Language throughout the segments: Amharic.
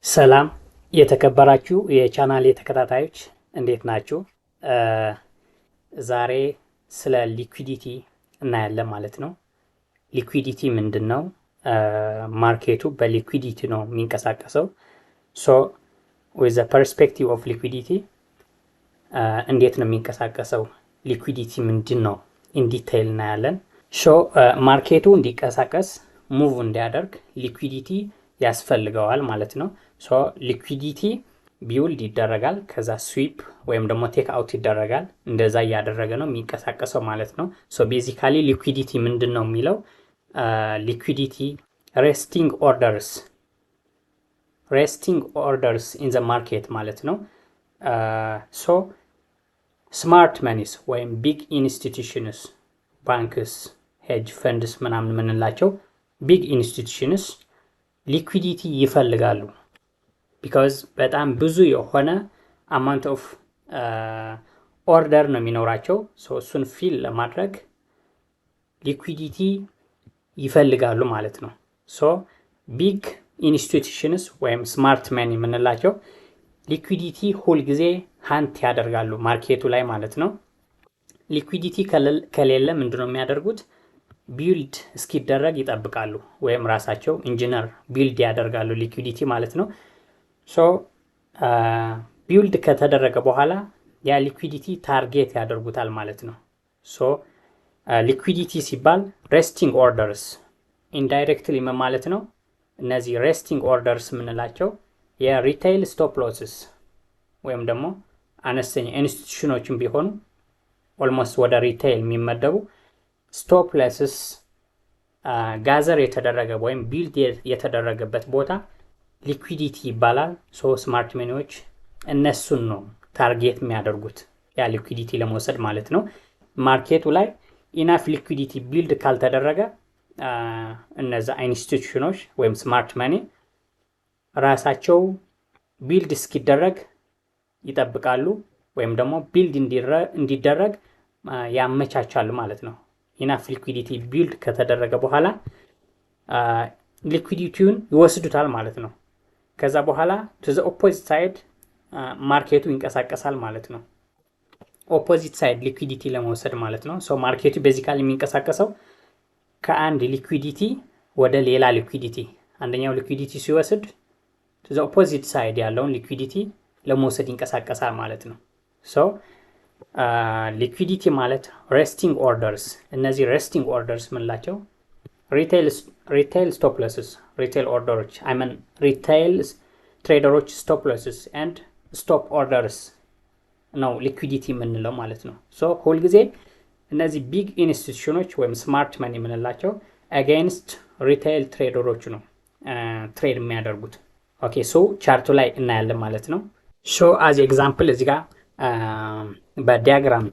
ሰላም የተከበራችሁ የቻናሌ ተከታታዮች እንዴት ናችሁ? ዛሬ ስለ ሊኩዊዲቲ እናያለን ማለት ነው። ሊኩዊዲቲ ምንድነው? ማርኬቱ በሊኩዊዲቲ ነው የሚንቀሳቀሰው። ሶ with the perspective of liquidity እንዴት ነው የሚንቀሳቀሰው? ሊኩዊዲቲ ምንድነው? ኢን ዲቴይል እናያለን። ማርኬቱ እንዲንቀሳቀስ ሙቭ እንዲያደርግ ሊኩዊዲቲ ያስፈልገዋል ማለት ነው። ሶ ሊኩዊዲቲ ቢውልድ ይደረጋል፣ ከዛ ስዊፕ ወይም ደግሞ ቴክ አውት ይደረጋል። እንደዛ እያደረገ ነው የሚንቀሳቀሰው ማለት ነው። ሶ ቤዚካሊ ሊኩዊዲቲ ምንድን ነው የሚለው ሊኩዊዲቲ ሬስቲንግ ኦርደርስ ኢን ዘ ማርኬት ማለት ነው። ሶ ስማርት መኒስ ወይም ቢግ ኢንስቲትዩሽንስ ባንክስ፣ ሄጅ ፈንድስ ምናምን የምንላቸው ቢግ ኢንስቲትዩሽንስ ሊኩዊዲቲ ይፈልጋሉ። ቢካዝ በጣም ብዙ የሆነ አማውንት ኦፍ ኦርደር ነው የሚኖራቸው። እሱን ፊል ለማድረግ ሊኩዊዲቲ ይፈልጋሉ ማለት ነው። ሶ ቢግ ኢንስቲትዩሽንስ ወይም ስማርት መኒ የምንላቸው ሊኩዊዲቲ ሁልጊዜ ሀንት ያደርጋሉ ማርኬቱ ላይ ማለት ነው። ሊኩዊዲቲ ከሌለ ምንድነው የሚያደርጉት? ቢልድ እስኪደረግ ይጠብቃሉ፣ ወይም ራሳቸው ኢንጂነር ቢልድ ያደርጋሉ ሊኩዊዲቲ ማለት ነው። ሶ ቢልድ ከተደረገ በኋላ ያ ሊኩዊዲቲ ታርጌት ያደርጉታል ማለት ነው። ሶ ሊኩዊዲቲ ሲባል ሬስቲንግ ኦርደርስ ኢንዳይሬክትሊ ማለት ነው። እነዚህ ሬስቲንግ ኦርደርስ የምንላቸው የሪቴይል ስቶፕ ሎስስ ወይም ደግሞ አነስተኛ ኢንስቲትዩሽኖችን ቢሆኑ ኦልሞስት ወደ ሪቴይል የሚመደቡ ስቶፕ ሎስስ ጋዘር የተደረገ ወይም ቢልድ የተደረገበት ቦታ ሊኩዊዲቲ ይባላል። ሶ ስማርት መኒዎች እነሱን ነው ታርጌት የሚያደርጉት ያ ሊኩዊዲቲ ለመውሰድ ማለት ነው። ማርኬቱ ላይ ኢናፍ ሊኩዊዲቲ ቢልድ ካልተደረገ እነዛ ኢንስቲትዩሽኖች ወይም ስማርት መኒ ራሳቸው ቢልድ እስኪደረግ ይጠብቃሉ፣ ወይም ደግሞ ቢልድ እንዲደረግ ያመቻቻሉ ማለት ነው። ኢናፍ ሊኩዊዲቲ ቢልድ ከተደረገ በኋላ ሊኩዊዲቲውን ይወስዱታል ማለት ነው። ከዛ በኋላ ቱ ዘ ኦፖዚት ሳይድ ማርኬቱ ይንቀሳቀሳል ማለት ነው። ኦፖዚት ሳይድ ሊኩዊዲቲ ለመውሰድ ማለት ነው። ሶ ማርኬቱ ቤዚካሊ የሚንቀሳቀሰው ከአንድ ሊኩዊዲቲ ወደ ሌላ ሊኩዊዲቲ፣ አንደኛው ሊኩዊዲቲ ሲወስድ ቱ ዘ ኦፖዚት ሳይድ ያለውን ሊኩዊዲቲ ለመውሰድ ይንቀሳቀሳል ማለት ነው። ሶ ሊኩዊዲቲ ማለት ሬስቲንግ ኦርደርስ፣ እነዚህ ሬስቲንግ ኦርደርስ ምንላቸው ሪቴይል ስቶፕ ሎስስ፣ ሪቴይል ኦርደሮች ሪቴይል ትሬደሮች ስቶፕ ሎስስ ኤንድ ስቶፕ ኦርደርስ ነው ሊኩዊዲቲ የምንለው ማለት ነው። ሶ ሁልጊዜ እነዚህ ቢግ ኢንስቲትዩሽኖች ወይም ስማርት መኒ የምንላቸው አጌንስት ሪቴይል ትሬደሮች ነው ትሬድ የሚያደርጉት። ኦኬ ሶ ቻርቱ ላይ እናያለን ማለት ነው። ሾ አዝ ኤግዛምፕል እዚህ ጋር በዲያግራም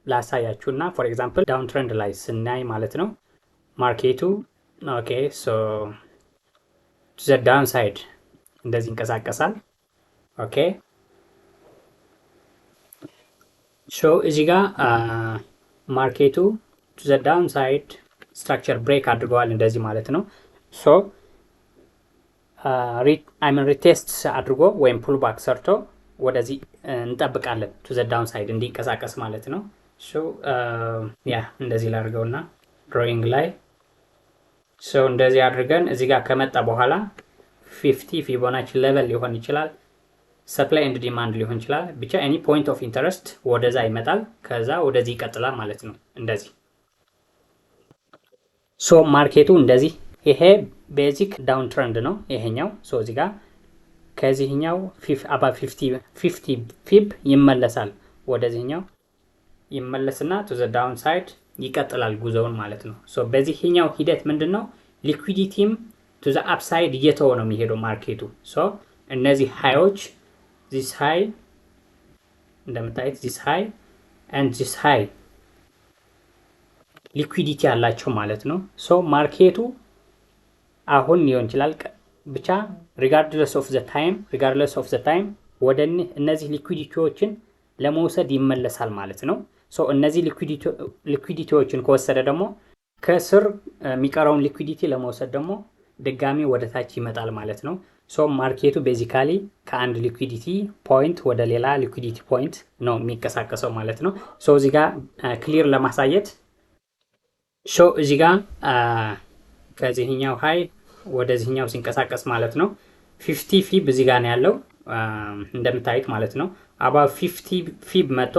ላሳያችሁ እና ፎር ኤግዛምፕል ዳውን ትሬንድ ላይ ስናይ ማለት ነው ማርኬቱ ኦኬ ሶ ዘ ዳውን ሳይድ እንደዚህ ይንቀሳቀሳል። ኦኬ ሶ እዚህ ጋር ማርኬቱ ቱ ዘ ዳውን ሳይድ ስትራክቸር ብሬክ አድርገዋል እንደዚህ ማለት ነው። ሶ ሪቴስት አድርጎ ወይም ፑል ባክ ሰርቶ ወደዚህ እንጠብቃለን ቱ ዘ ዳውን ሳይድ እንዲንቀሳቀስ ማለት ነው። ሶ ያ እንደዚህ ላድርገውና ድሮይንግ ላይ ሶ እንደዚህ አድርገን እዚህ ጋር ከመጣ በኋላ 50 ፊቦናቺ ሌቨል ሊሆን ይችላል፣ ሰፕላይ ኤንድ ዲማንድ ሊሆን ይችላል። ብቻ ኤኒ ፖይንት ኦፍ ኢንተረስት ወደዛ ይመጣል፣ ከዛ ወደዚህ ይቀጥላል ማለት ነው እንደዚህ። ሶ ማርኬቱ እንደዚህ ይሄ ቤዚክ ዳውን ትሬንድ ነው ይሄኛው። ሶ እዚህ ጋር ከዚህኛው 50 ፊብ ይመለሳል፣ ወደዚህኛው ይመለስና ቱ ዘ ዳውን ሳይድ ይቀጥላል ጉዞውን ማለት ነው። ሶ በዚህኛው ሂደት ምንድነው ሊኩዊዲቲም ቱ ዘ አፕሳይድ እየተወ ነው የሚሄደው ማርኬቱ። ሶ እነዚህ ሃዮች ዚስ ሃይ እንደምታዩት ዚስ ሃይ ኤንድ ዚስ ሃይ ሊኩዊዲቲ ያላቸው ማለት ነው። ሶ ማርኬቱ አሁን ሊሆን ይችላል ብቻ ሪጋርድለስ ኦፍ ዘ ታይም ወደ እነዚህ ሊኩዊዲቲዎችን ለመውሰድ ይመለሳል ማለት ነው። ሶ እነዚህ ሊኩዊዲቲዎችን ከወሰደ ደግሞ ከስር የሚቀረውን ሊኩዊዲቲ ለመውሰድ ደግሞ ድጋሚ ወደ ታች ይመጣል ማለት ነው። ሶ ማርኬቱ ቤዚካሊ ከአንድ ሊኩዊዲቲ ፖይንት ወደ ሌላ ሊኩዊዲቲ ፖይንት ነው የሚንቀሳቀሰው ማለት ነው። ሶ እዚህ ጋር ክሊር ለማሳየት ሾ እዚህ ጋር ከዚህኛው ሃይ ወደዚህኛው ሲንቀሳቀስ ማለት ነው 50 ፊብ እዚህ ጋር ነው ያለው እንደምታዩት ማለት ነው። አባው 50 ፊብ መጥቶ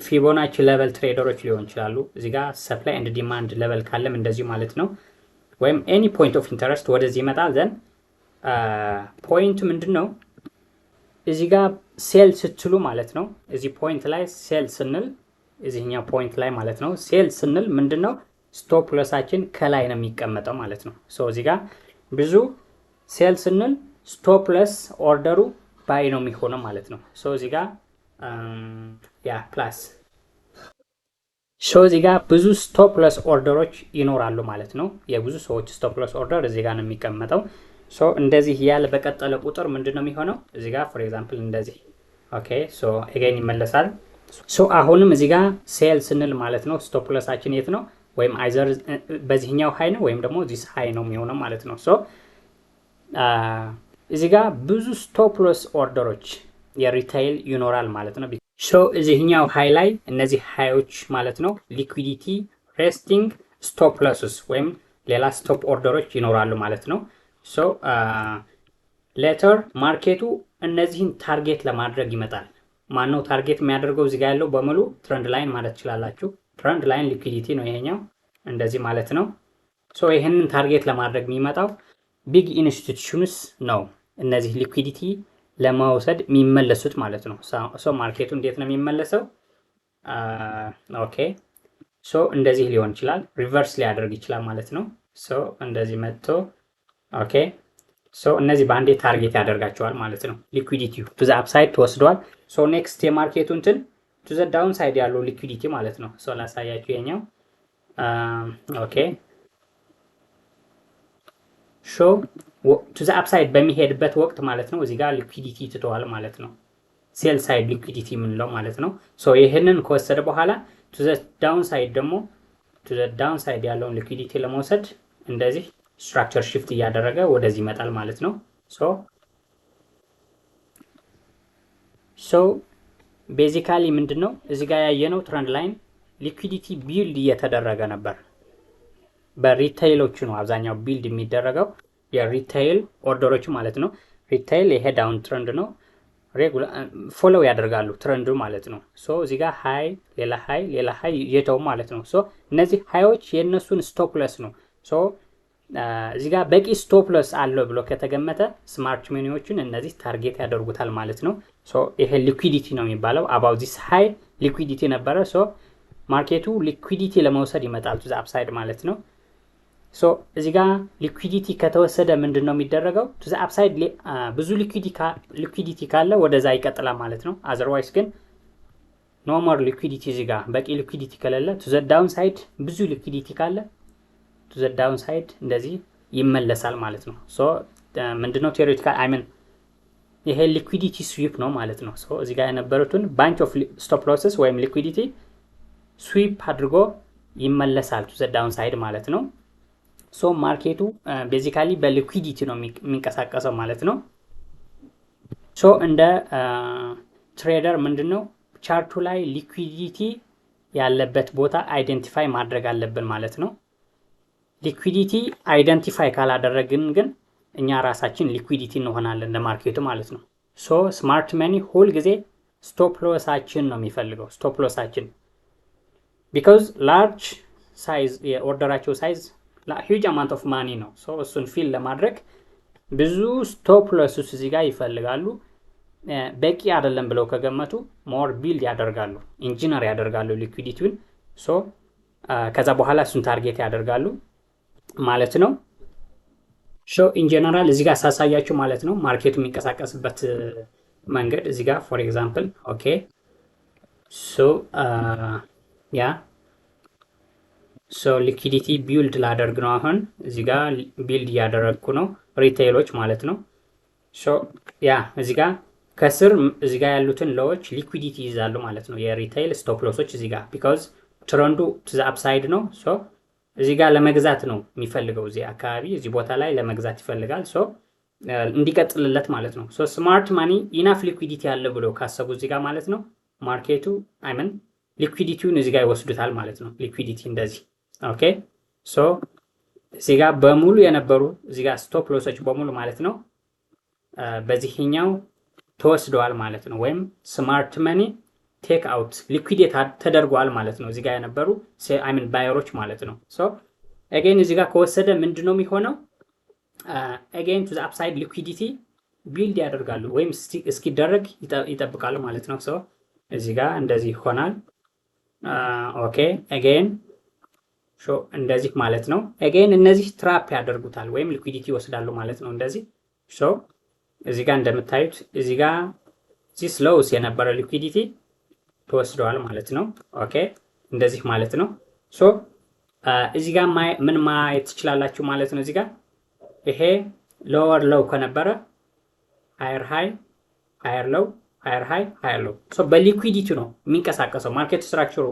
ፊቦናቺ ሌቨል ትሬደሮች ሊሆን ይችላሉ። እዚህ ጋር ሰፕላይ ኤንድ ዲማንድ ሌቨል ካለም እንደዚህ ማለት ነው። ወይም ኤኒ ፖይንት ኦፍ ኢንተረስት ወደዚህ ይመጣል። ዘን ፖይንቱ ምንድነው? እዚህ ጋር ሴል ስትሉ ማለት ነው። እዚህ ፖይንት ላይ ሴል ስንል እዚህኛው ፖይንት ላይ ማለት ነው ሴል ስንል ምንድነው? ስቶፕ ሎሳችን ከላይ ነው የሚቀመጠው ማለት ነው። ሶ እዚህ ጋር ብዙ ሴል ስንል ስቶፕ ሎስ ኦርደሩ ባይ ነው የሚሆነው ማለት ነው። ሶ እዚህ ጋር ያ ፕላስ ሶ እዚህ ጋር ብዙ ስቶፕ ሎስ ኦርደሮች ይኖራሉ ማለት ነው። የብዙ ሰዎች ስቶፕ ሎስ ኦርደር እዚህ ጋር ነው የሚቀመጠው። ሶ እንደዚህ ያለ በቀጠለ ቁጥር ምንድን ነው የሚሆነው? እዚህ ጋር ፎር ኤግዛምፕል እንደዚህ ኦኬ። ሶ አገን ይመለሳል። ሶ አሁንም እዚህ ጋር ሴል ስንል ማለት ነው ስቶፕ ሎሳችን የት ነው? ወይም አይዘር በዚህኛው ሃይ ነው ወይም ደግሞ ዚስ ሃይ ነው የሚሆነው ማለት ነው። ሶ እዚህ ጋር ብዙ ስቶፕ ሎስ ኦርደሮች የሪቴይል ይኖራል ማለት ነው። ሶ እዚህኛው ሃይ ላይ እነዚህ ሃዮች ማለት ነው ሊኩዊዲቲ ሬስቲንግ ስቶፕ ሎስስ ወይም ሌላ ስቶፕ ኦርደሮች ይኖራሉ ማለት ነው። ሶ ሌተር ማርኬቱ እነዚህን ታርጌት ለማድረግ ይመጣል። ማነው ታርጌት የሚያደርገው? እዚህ ጋር ያለው በሙሉ ትሬንድ ላይን ማለት ትችላላችሁ። ትሬንድ ላይን ሊኩዊዲቲ ነው ይሄኛው እንደዚህ ማለት ነው። ሶ ይሄንን ታርጌት ለማድረግ የሚመጣው ቢግ ኢንስቲትዩሽንስ ነው እነዚህ ሊኩዊዲቲ ለመውሰድ የሚመለሱት ማለት ነው። ሶ ማርኬቱ እንዴት ነው የሚመለሰው? ኦኬ ሶ እንደዚህ ሊሆን ይችላል፣ ሪቨርስ ሊያደርግ ይችላል ማለት ነው። ሶ እንደዚህ መጥቶ ኦኬ ሶ እነዚህ በአንዴ ታርጌት ያደርጋቸዋል ማለት ነው። ሊኩዊዲቲው ቱ ዘ አፕሳይድ ተወስዷል። ሶ ኔክስት የማርኬቱ እንትን ቱ ዘ ዳውን ሳይድ ያለው ሊኩዊዲቲ ማለት ነው። ሶ ላሳያችሁ የኛው ኦኬ ሾ ቱ ዘ አፕሳይድ በሚሄድበት ወቅት ማለት ነው እዚህ ጋር ሊኩዊዲቲ ትተዋል ማለት ነው። ሴል ሳይድ ሊኩዊዲቲ የምንለው ማለት ነው። ሶ ይሄንን ከወሰደ በኋላ ቱ ዘ ዳውን ሳይድ ደግሞ ቱ ዘ ዳውን ሳይድ ያለውን ሊኩዊዲቲ ለመውሰድ እንደዚህ ስትራክቸር ሽፍት እያደረገ ወደዚህ ይመጣል ማለት ነው። ሶ ቤዚካሊ ምንድነው እዚህ ጋር ያየነው ትሬንድ ላይን ሊኩዊዲቲ ቢልድ እየተደረገ ነበር። በሪቴይሎቹ ነው አብዛኛው ቢልድ የሚደረገው የሪቴይል ኦርደሮች ማለት ነው። ሪቴይል ይሄ ዳውን ትሬንድ ነው፣ ሬጉላር ፎሎው ያደርጋሉ ትሬንዱ ማለት ነው። ሶ እዚህ ጋር ሃይ ሌላ ሃይ ሌላ ሃይ እየተው ማለት ነው። ሶ እነዚህ ሃዮች የነሱን ስቶፕ ሎስ ነው። ሶ እዚህ ጋር በቂ ስቶፕ ሎስ አለው ብሎ ከተገመተ ስማርት መኒዎችን እነዚህ ታርጌት ያደርጉታል ማለት ነው። ሶ ይሄ ሊኩዊዲቲ ነው የሚባለው። አባውት ዚስ ሃይ ሊኩዊዲቲ ነበረ። ሶ ማርኬቱ ሊኩዊዲቲ ለመውሰድ ይመጣል ቱ ዘ አፕሳይድ ማለት ነው። ሶ እዚህ ጋር ሊኩዊዲቲ ከተወሰደ ምንድን ነው የሚደረገው? ቱ ዘ አፕሳይድ ብዙ ሊኩዊዲቲ ካለ ወደዛ ይቀጥላል ማለት ነው። አዘርዋይስ ግን ኖ ሞር ሊኩዊዲቲ እዚህ ጋር በቂ ሊኩዊዲቲ ከሌለ ቱ ዘ ዳውን ሳይድ ብዙ ሊኩዊዲቲ ካለ ቱ ዘ ዳውን ሳይድ እንደዚህ ይመለሳል ማለት ነው። ሶ ምንድነው ቴዎሬቲካል አይ ሚን ይሄ ሊኩዊዲቲ ስዊፕ ነው ማለት ነው። ሶ እዚህ ጋር የነበሩትን ባንች ኦፍ ስቶፕ ሎስስ ወይም ሊኩዊዲቲ ስዊፕ አድርጎ ይመለሳል ቱ ዘ ዳውን ሳይድ ማለት ነው። ሶ ማርኬቱ ቤዚካሊ በሊኩዊዲቲ ነው የሚንቀሳቀሰው ማለት ነው። ሶ እንደ ትሬደር ምንድነው ቻርቱ ላይ ሊኩዊዲቲ ያለበት ቦታ አይደንቲፋይ ማድረግ አለብን ማለት ነው። ሊኩዊዲቲ አይደንቲፋይ ካላደረግን ግን እኛ ራሳችን ሊኩዊዲቲ እንሆናለን ለማርኬቱ ማለት ነው። ሶ ስማርት መኒ ሁል ጊዜ ስቶፕ ሎሳችን ነው የሚፈልገው ስቶፕ ሎሳችን ቢካዝ ላርጅ ሳይዝ የኦርደራቸው ሳይዝ ሂውጅ አማውንት ኦፍ ማኒ ነው። ሶ እሱን ፊል ለማድረግ ብዙ ስቶፕ ሎስስ እዚህ ጋር ይፈልጋሉ። በቂ አይደለም ብለው ከገመቱ ሞር ቢልድ ያደርጋሉ፣ ኢንጂነር ያደርጋሉ ሊኩዊዲቲውን። ሶ ከዛ በኋላ እሱን ታርጌት ያደርጋሉ ማለት ነው። ሶ ኢን ጀነራል እዚህ ጋር ሳሳያችሁ ማለት ነው ማርኬቱ የሚንቀሳቀስበት መንገድ እዚህ ጋር ፎር ኤግዛምፕል ኦኬ ሶ ያ ሶ ሊኩዊዲቲ ቢልድ ላደርግ ነው። አሁን እዚህ ጋር ቢልድ እያደረግኩ ነው ሪቴይሎች ማለት ነው። ሶ ያ እዚህ ጋር ከስር እዚህ ጋር ያሉትን ሎዎች ሊኩዊዲቲ ይይዛሉ ማለት ነው። የሪቴይል ስቶፕ ሎሶች እዚህ ጋር ቢካዝ ትሬንዱ ቱ ዘ አፕሳይድ ነው። ሶ እዚህ ጋር ለመግዛት ነው የሚፈልገው እዚህ አካባቢ እዚህ ቦታ ላይ ለመግዛት ይፈልጋል። ሶ እንዲቀጥልለት ማለት ነው። ሶ ስማርት ማኒ ኢናፍ ሊኩዊዲቲ አለ ብሎ ካሰቡ እዚህ ጋር ማለት ነው ማርኬቱ አይመን ሊኩዊዲቲውን እዚህ ጋር ይወስዱታል ማለት ነው። ሊኩዊዲቲ እንደዚህ ኦኬ። ሶ እዚህ ጋር በሙሉ የነበሩ እዚህ ጋር ስቶፕ ሎሶች በሙሉ ማለት ነው በዚህኛው ተወስደዋል ማለት ነው። ወይም ስማርት መኒ ቴክ አውት ሊኩዊዴት ተደርጓል ማለት ነው። እዚህ ጋር የነበሩ አይመን ባየሮች ማለት ነው። ሶ አጌን እዚህ ጋር ከወሰደ ምንድን ነው የሚሆነው? አጌን ቱ ዘ አፕሳይድ ሊኩዊዲቲ ቢልድ ያደርጋሉ ወይም እስኪደረግ ይጠብቃሉ ማለት ነው። ሶ እዚህ ጋር እንደዚህ ይሆናል። ኦኬ አጌን ሾ እንደዚህ ማለት ነው። አጌን እነዚህ ትራፕ ያደርጉታል ወይም ሊኩዊዲቲ ይወስዳሉ ማለት ነው። እንደዚህ ሶ እዚህ ጋር እንደምታዩት እዚህ ጋር ዚስ ሎውስ የነበረ ሊኩዊዲቲ ተወስደዋል ማለት ነው። ኦኬ እንደዚህ ማለት ነው። ሶ እዚህ ጋር ምን ማየት ትችላላችሁ ማለት ነው። እዚህ ጋር ይሄ ሎወር ሎው ከነበረ ሃየር ሃይ፣ ሃየር ሎው፣ ሃየር ሃይ፣ ሃየር ሎው። ሶ በሊኩዊዲቲ ነው የሚንቀሳቀሰው ማርኬት ስትራክቸሩ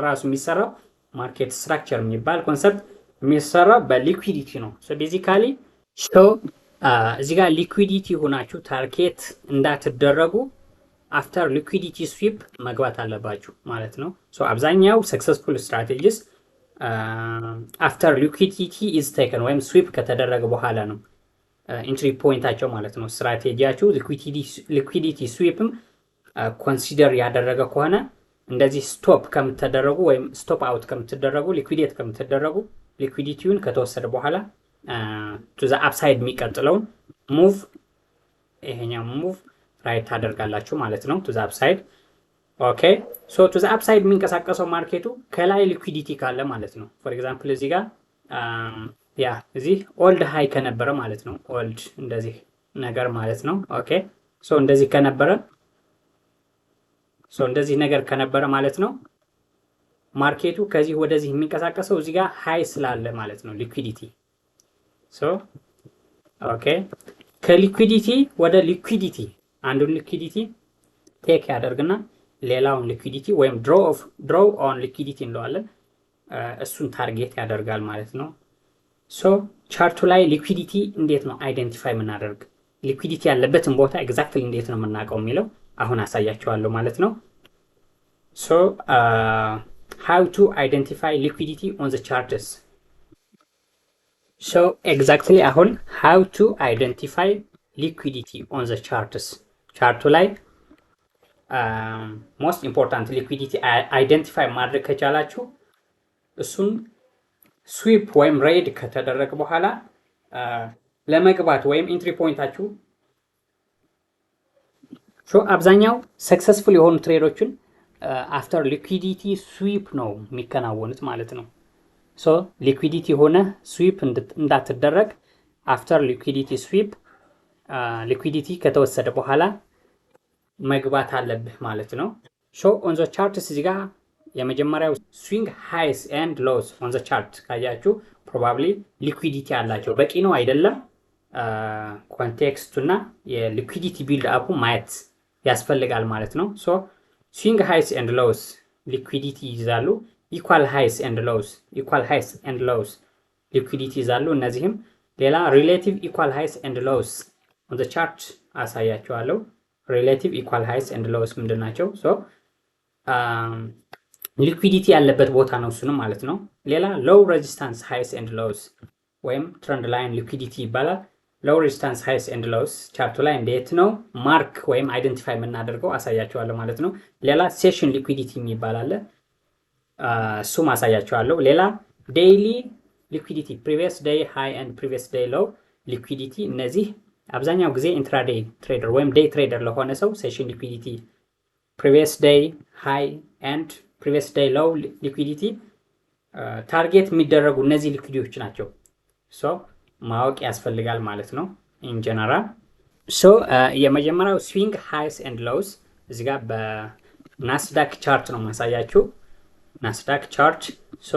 ራሱ የሚሰራው ማርኬት ስትራክቸር የሚባል ኮንሰፕት የሚሰራው በሊኩዊዲቲ ነው። ሶ ቤዚካሊ እዚህ ጋር ሊኩዊዲቲ ሆናችሁ ታርጌት እንዳትደረጉ አፍተር ሊኩዊዲቲ ስዊፕ መግባት አለባችሁ ማለት ነው። ሶ አብዛኛው ሰክሰስፉል ስትራቴጂስ አፍተር ሊኩዊዲቲ ኢዝ ቴከን ወይም ስዊፕ ከተደረገ በኋላ ነው ኢንትሪ ፖይንታቸው ማለት ነው። ስትራቴጂያችሁ ሊኩዊዲቲ ስዊፕም ኮንሲደር ያደረገ ከሆነ እንደዚህ ስቶፕ ከምትደረጉ ወይም ስቶፕ አውት ከምትደረጉ ሊኩዊዴት ከምትደረጉ ሊኩዊዲቲውን ከተወሰደ በኋላ ቱ ዘ አፕሳይድ የሚቀጥለውን ሙቭ ይሄኛው ሙቭ ራይት ታደርጋላችሁ ማለት ነው። ቱ ዘ አፕሳይድ ኦኬ። ሶ ቱ ዘ አፕሳይድ የሚንቀሳቀሰው ማርኬቱ ከላይ ሊኩዊዲቲ ካለ ማለት ነው። ፎር ኤግዛምፕል እዚህ ጋር ያ እዚህ ኦልድ ሃይ ከነበረ ማለት ነው። ኦልድ እንደዚህ ነገር ማለት ነው። ኦኬ ሶ እንደዚህ ከነበረ እንደዚህ ነገር ከነበረ ማለት ነው ማርኬቱ ከዚህ ወደዚህ የሚንቀሳቀሰው እዚህ ጋር ሃይ ስላለ ማለት ነው ሊኩዊዲቲ። ሶ ኦኬ ከሊኩዊዲቲ ወደ ሊኩዊዲቲ አንዱን ሊኩዊዲቲ ቴክ ያደርግና ሌላውን ሊኩዊዲቲ ወይም ድሮው ኦን ሊኩዊዲቲ እንለዋለን እሱን ታርጌት ያደርጋል ማለት ነው። ሶ ቻርቱ ላይ ሊኩዊዲቲ እንዴት ነው አይደንቲፋይ የምናደርግ ሊኩዊዲቲ ያለበትን ቦታ ኤግዛክትሊ እንዴት ነው የምናውቀው የሚለው አሁን አሳያችኋለሁ ማለት ነው። ሶ how to identify liquidity on the charts. So exactly አሁን how to identify liquidity on the charts ቻርቱ ላይ most important liquidity identify ማድረግ ከቻላችሁ እሱን ስዊፕ ወይም ሬድ ከተደረገ በኋላ ለመግባት ወይም ኢንትሪ ፖይንታችሁ አብዛኛው ሰክሰስፉል የሆኑ ትሬዶችን አፍተር ሊኩዊዲቲ ስዊፕ ነው የሚከናወኑት ማለት ነው። ሶ ሊኩዊዲቲ ሆነ ስዊፕ እንዳትደረግ አፍተር ሊኩዊዲቲ ስዊፕ ሊኩዊዲቲ ከተወሰደ በኋላ መግባት አለብህ ማለት ነው። ሶ ኦን ዘ ቻርትስ እዚህ ጋር የመጀመሪያው ስዊንግ ሃይስ ኤንድ ሎውስ ኦን ዘ ቻርት ካያችሁ ፕሮባብሊ ሊኩዊዲቲ አላቸው። በቂ ነው አይደለም፣ ኮንቴክስቱና የሊኩዊዲቲ ቢልድ አፑ ማየት ያስፈልጋል ማለት ነው። ሶ ስዊንግ ሃይስ ኤንድ ሎውስ ሊኩዊዲቲ ይዛሉ። ኢኳል ሃይስ ኤንድ ሎውስ ሊኩዊዲቲ ይዛሉ። እነዚህም ሌላ ሪሌቲቭ ኢኳል ሃይስ ኤንድ ሎውስ ኦን ዘ ቻርት አሳያቸዋለሁ። ሪሌቲቭ ኢኳል ሃይስ ኤንድ ሎውስ ምንድን ናቸው? ሶ ሊኩዊዲቲ ያለበት ቦታ ነው እሱንም ማለት ነው። ሌላ ሎው ሬዚስታንስ ሃይስ ኤንድ ሎውስ ወይም ትሬንድ ላይን ሊኩዊዲቲ ይባላል። ሎው ሬዚስታንስ ሃይስ ኤንድ ሎውስ ቻርቱ ላይ እንዴት ነው ማርክ ወይም አይደንቲፋይ የምናደርገው አሳያቸዋለሁ ማለት ነው። ሌላ ሴሽን ሊኩዊዲቲ የሚባል አለ፣ እሱም አሳያቸዋለሁ። ሌላ ዴይሊ ሊኩዊዲቲ ፕሪቪየስ ዴይ ሃይ ኤንድ ፕሪቪየስ ዴይ ሎው ሊኩዊዲቲ፣ እነዚህ አብዛኛው ጊዜ ኢንትራዴይ ትሬደር ወይም ዴይ ትሬደር ለሆነ ሰው ሴሽን ሊኩዊዲቲ ፕሪቪየስ ዴይ ሃይ ኤንድ ፕሪቪየስ ዴይ ሎው ሊኩዊዲቲ ታርጌት የሚደረጉ እነዚህ ሊኩዊዲቲዎች ናቸው። ሶ ማወቅ ያስፈልጋል ማለት ነው ኢን ጀነራል። ሶ የመጀመሪያው ስዊንግ ሃይስ ኤንድ ሎውስ እዚህ ጋር በናስዳክ ቻርት ነው ማሳያችሁ። ናስዳክ ቻርት ሶ